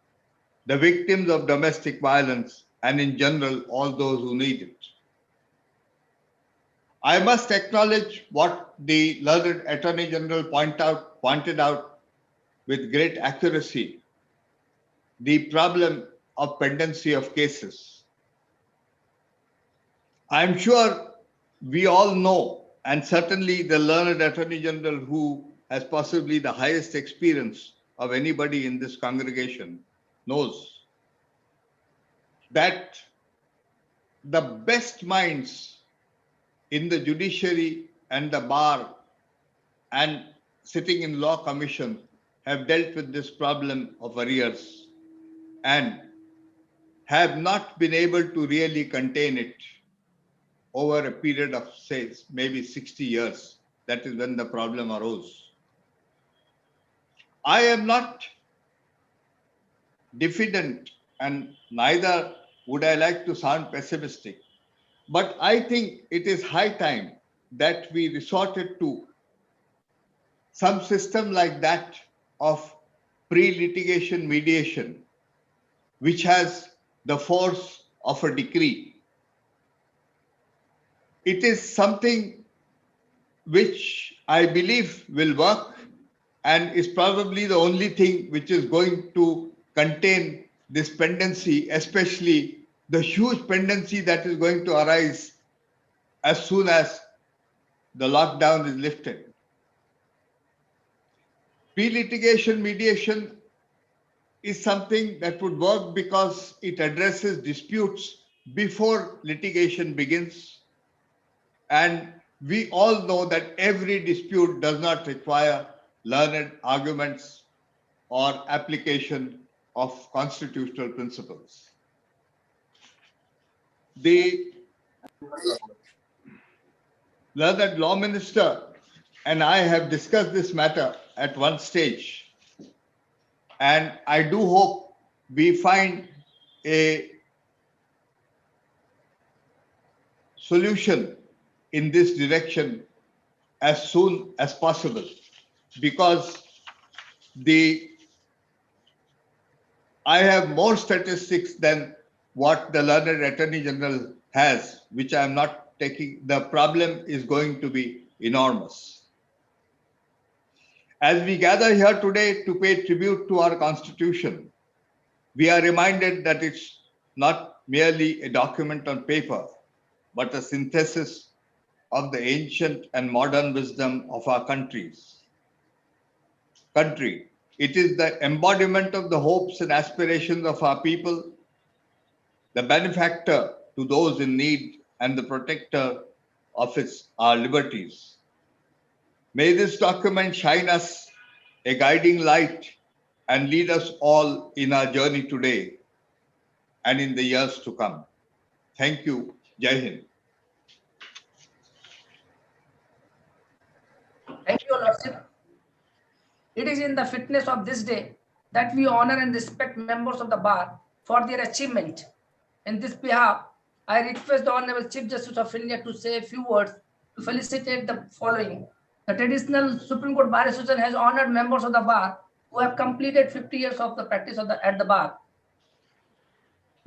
the victims of domestic violence, and in general, all those who need it. I must acknowledge what the learned Attorney General pointed out with great accuracy, the problem of pendency of cases. I am sure we all know, and certainly the learned Attorney General, who has possibly the highest experience of anybody in this congregation, knows that the best minds in the judiciary and the bar and sitting in law commission have dealt with this problem of arrears and have not been able to really contain it over a period of, say, maybe 60 years. That is when the problem arose. I am not diffident, and neither would I like to sound pessimistic, but I think it is high time that we resorted to some system like that of pre-litigation mediation, which has the force of a decree. It is something which I believe will work and is probably the only thing which is going to contain this pendency, especially the huge pendency that is going to arise as soon as the lockdown is lifted. Pre-litigation mediation is something that would work because it addresses disputes before litigation begins. And we all know that every dispute does not require learned arguments or application of constitutional principles. The learned law minister and I have discussed this matter at one stage, and I do hope we find a solution in this direction as soon as possible, because I have more statistics than what the learned Attorney General has, which I am not taking. The problem is going to be enormous. As we gather here today to pay tribute to our Constitution, we are reminded that it's not merely a document on paper, but a synthesis of the ancient and modern wisdom of our country. It is the embodiment of the hopes and aspirations of our people, the benefactor to those in need, and the protector of our liberties. May this document shine us a guiding light and lead us all in our journey today and in the years to come. Thank you. Jai Hind. Thank you, Lordship. It is in the fitness of this day that we honor and respect members of the bar for their achievement. In this behalf, I request the Honorable Chief Justice of India to say a few words to felicitate the following. The traditional Supreme Court Bar Association has honored members of the bar who have completed 50 years of the practice at the bar.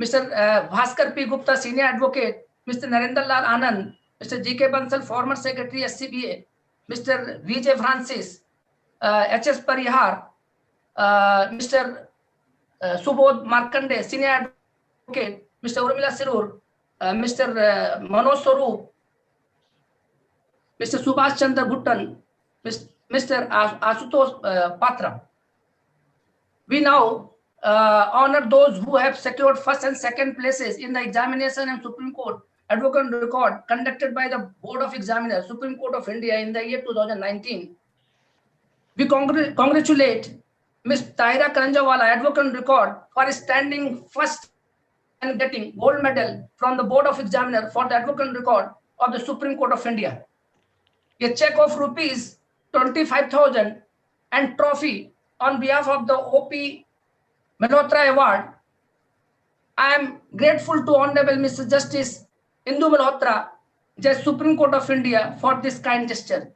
Mr. Bhaskar P. Gupta, Senior Advocate, Mr. Narendra Lal Anand, Mr. G.K. Bansal, former Secretary, SCBA, Mr. V.J. Francis, H.S. Parihar, Mr. Subodh Markande, Senior Advocate, Mr. Urmila Sirur, Mr. Manoj Swarup, Mr. Subhash Chandra Bhuttan, Mr. Asutosh Patra. We now honor those who have secured first and second places in the examination and Supreme Court Advocate Record conducted by the Board of Examiners, Supreme Court of India in the year 2019. We congratulate Ms. Tahira Karanjawala, Advocate Record, for standing first and getting gold medal from the Board of Examiners for the Advocate Record of the Supreme Court of India. A check of rupees 25,000 and trophy on behalf of the O.P. Malhotra Award. I am grateful to Honorable Mr. Justice Indu Malhotra, Judge Supreme Court of India, for this kind gesture.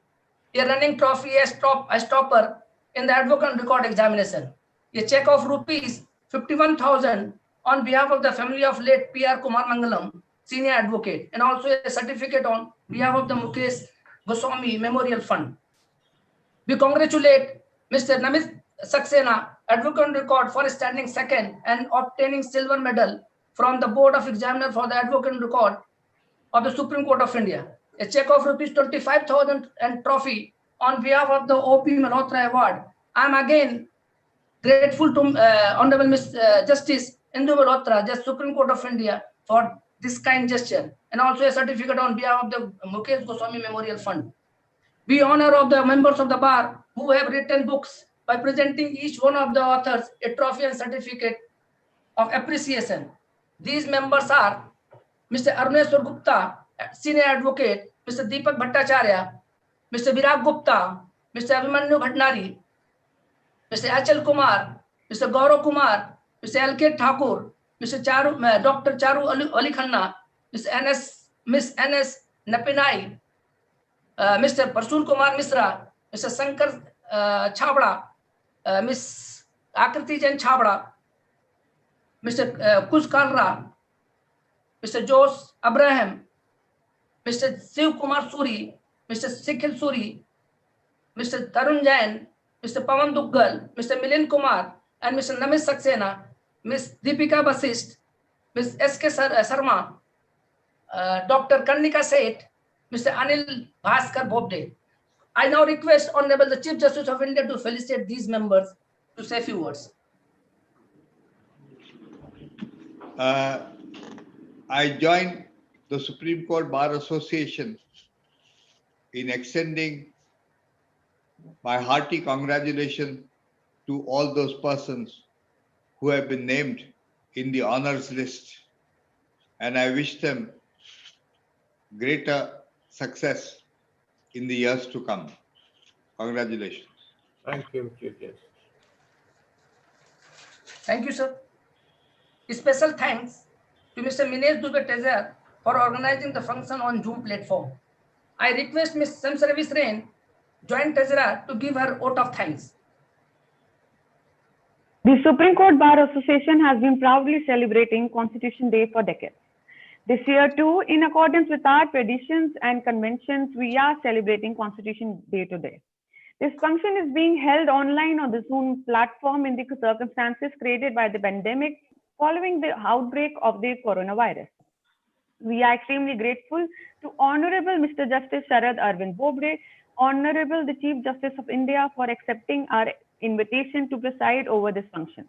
A running trophy as topper in the Advocate Record examination. A check of rupees 51,000 on behalf of the family of late P.R. Kumar Mangalam, Senior Advocate, and also a certificate on behalf of the Mukesh Goswami Memorial Fund. We congratulate Mr. Namit Saxena, Advocate Record, for standing second and obtaining silver medal from the Board of Examiners for the Advocate Record of the Supreme Court of India. a check of rupees 25,000 and trophy on behalf of the O.P. Malhotra Award. I am again grateful to Honorable Miss Justice Indu Malhotra, Justice Supreme Court of India, for this kind gesture, and also a certificate on behalf of the Mukesh Goswami Memorial Fund. We honor of the members of the bar who have written books by presenting each one of the authors a trophy and certificate of appreciation. These members are Mr. Aruneshwar Gupta, Senior Advocate, Mr. Deepak Bhattacharya, Mr. Virag Gupta, Mr. Abhimanyu Bhatnari, Mr. Achal Kumar, Mr. Gaurav Kumar, Mr. L.K. Thakur, Mr. Dr. Charu Ali Khanna, Miss N.S. Napinai, Mr. Parsul Kumar Misra, Mr. Shankar Chabra, Miss Akriti Jan Chabra, Mr. Kush Kalra, Mr. Jose Abraham, Mr. Shiv Kumar Suri, Mr. Sikhil Suri, Mr. Tarun Jain, Mr. Pawan Duggal, Mr. Milind Kumar, and Mr. Namish Saxena, Ms. Deepika Basist, Ms. S.K. Sarma, Dr. Karnika Seth, Mr. Anil Bhaskar Bobde. I now request Honorable the Chief Justice of India to felicitate these members to say a few words. I join the Supreme Court Bar Association in extending my hearty congratulations to all those persons who have been named in the honors list, and I wish them greater success in the years to come. Congratulations. Thank you, Chief Justice. Thank you, sir. Special thanks to Mr. Minesh Dubey Tejar for organizing the function on Zoom platform. I request Ms. Samsaravis Rain, Joint Treasurer, to give her vote of thanks. The Supreme Court Bar Association has been proudly celebrating Constitution Day for decades. This year too, in accordance with our traditions and conventions, we are celebrating Constitution Day today. This function is being held online on the Zoom platform in the circumstances created by the pandemic following the outbreak of the coronavirus. We are extremely grateful to Honorable Mr. Justice Sharad Arvind Bobde, Honorable the Chief Justice of India, for accepting our invitation to preside over this function.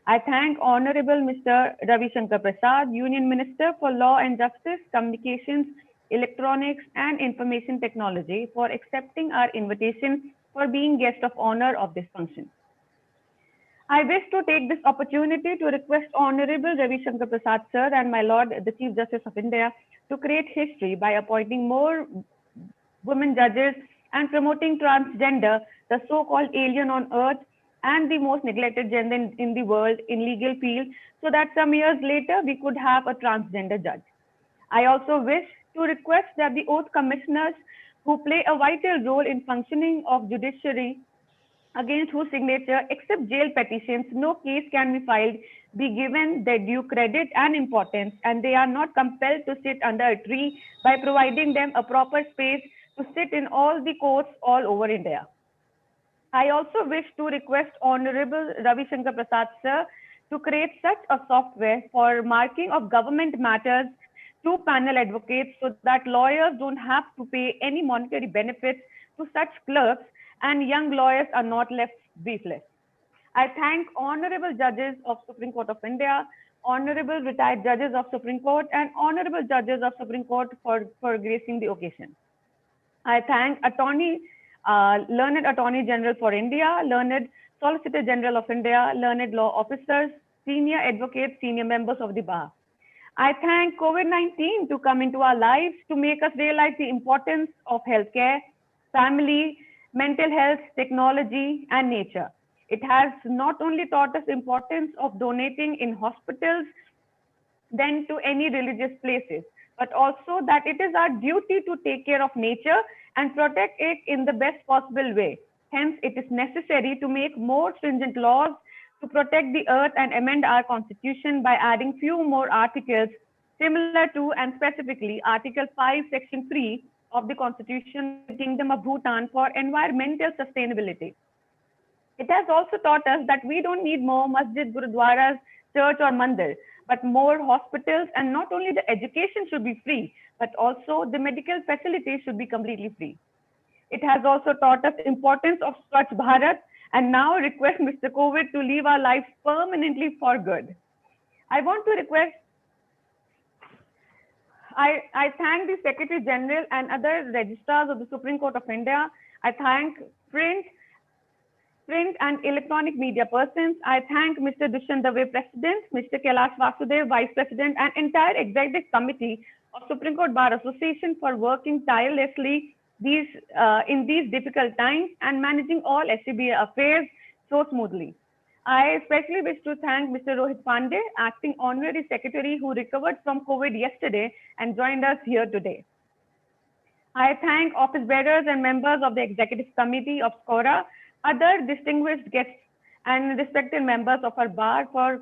I thank Honorable Mr. Ravi Shankar Prasad, Union Minister for Law and Justice, Communications, Electronics and Information Technology, for accepting our invitation for being guest of honor of this function. I wish to take this opportunity to request Honorable Ravi Shankar Prasad sir and my Lord the Chief Justice of India to create history by appointing more women judges and promoting transgender, the so-called alien on earth and the most neglected gender in the world in legal field, so that some years later we could have a transgender judge. I also wish to request that the oath commissioners who play a vital role in functioning of judiciary, against whose signature, except jail petitions, no case can be filed, be given their due credit and importance, and they are not compelled to sit under a tree by providing them a proper space to sit in all the courts all over India. I also wish to request Honorable Ravi Shankar Prasad sir to create such a software for marking of government matters to panel advocates so that lawyers don't have to pay any monetary benefits to such clerks and young lawyers are not left briefless. I thank Honorable Judges of Supreme Court of India, Honorable Retired Judges of Supreme Court and Honorable Judges of Supreme Court for gracing the occasion. I thank Learned Attorney General for India, Learned Solicitor General of India, learned law officers, senior advocates, senior members of the bar. I thank COVID-19 to come into our lives to make us realize the importance of healthcare, family, mental health, technology, and nature. It has not only taught us the importance of donating in hospitals, then to any religious places, but also that it is our duty to take care of nature and protect it in the best possible way. Hence, it is necessary to make more stringent laws to protect the earth and amend our constitution by adding few more articles similar to and specifically Article 5, Section 3 of the Constitution of the Kingdom of Bhutan for environmental sustainability. It has also taught us that we don't need more masjid, gurudwaras, church or mandir, but more hospitals, and not only the education should be free, but also the medical facilities should be completely free. It has also taught us importance of Swachh Bharat, and now request Mr. COVID to leave our lives permanently for good. I want to request, I thank the Secretary General and other registrars of the Supreme Court of India. I thank print and electronic media persons. I thank Mr. Dushyant Dave, President, Mr. Kailash Vasudev, Vice President, and entire Executive Committee of Supreme Court Bar Association for working tirelessly in these difficult times and managing all SCBA affairs so smoothly. I especially wish to thank Mr. Rohit Pandey, Acting Honorary Secretary, who recovered from COVID yesterday and joined us here today. I thank office bearers and members of the Executive Committee of SCORA, other distinguished guests and respected members of our bar for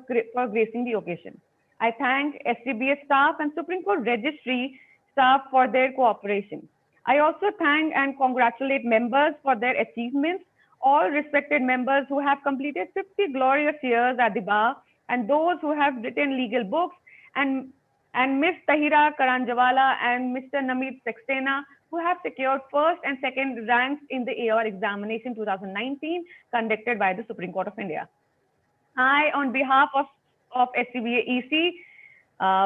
gracing the occasion. I thank SCBA staff and Supreme Court Registry staff for their cooperation. I also thank and congratulate members for their achievements, all respected members who have completed 50 glorious years at the bar, and those who have written legal books, and Ms. Tahira Karanjawala and Mr. Namit Saxena, who have secured first and second ranks in the AOR examination 2019 conducted by the Supreme Court of India. I, on behalf of SCBA EC,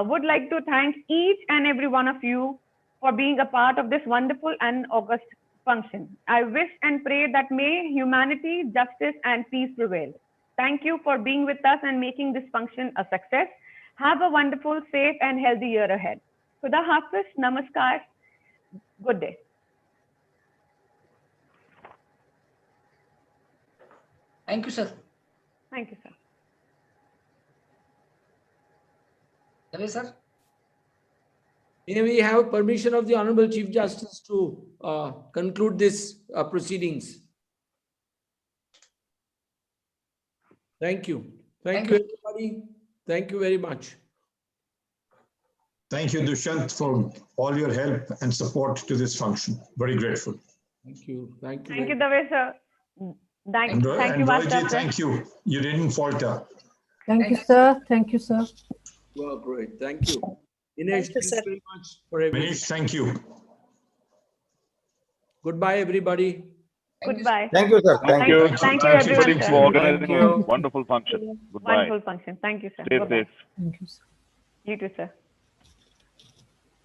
would like to thank each and every one of you for being a part of this wonderful and august function. I wish and pray that may humanity, justice, and peace prevail. Thank you for being with us and making this function a success. Have a wonderful, safe, and healthy year ahead. Khuda Hafiz, Namaskar. Good day. Thank you, sir. Thank you, sir. Dave, sir. May we have permission of the Honorable Chief Justice to conclude this proceedings? Thank you. Thank you, everybody. Thank you very much. Thank you, Dushyant, for all your help and support to this function. Very grateful. Thank you. Thank you. Thank you, Dave, sir. Thank you, Rohit, Master. thank you. You didn't falter. Thank you, sir. Thank you, sir. Well, great. Thank you. Dinesh, Thank you, thank sir. you very much for everything. Manish, thank you. Goodbye, everybody. Goodbye. Thank you, sir. Thank you. Thank you, everyone, Thank sir. you. for organizing Thank a you. wonderful function. Goodbye. Wonderful function. Thank you, sir. Stay Bye-bye. safe. Thank you, sir. You too, sir.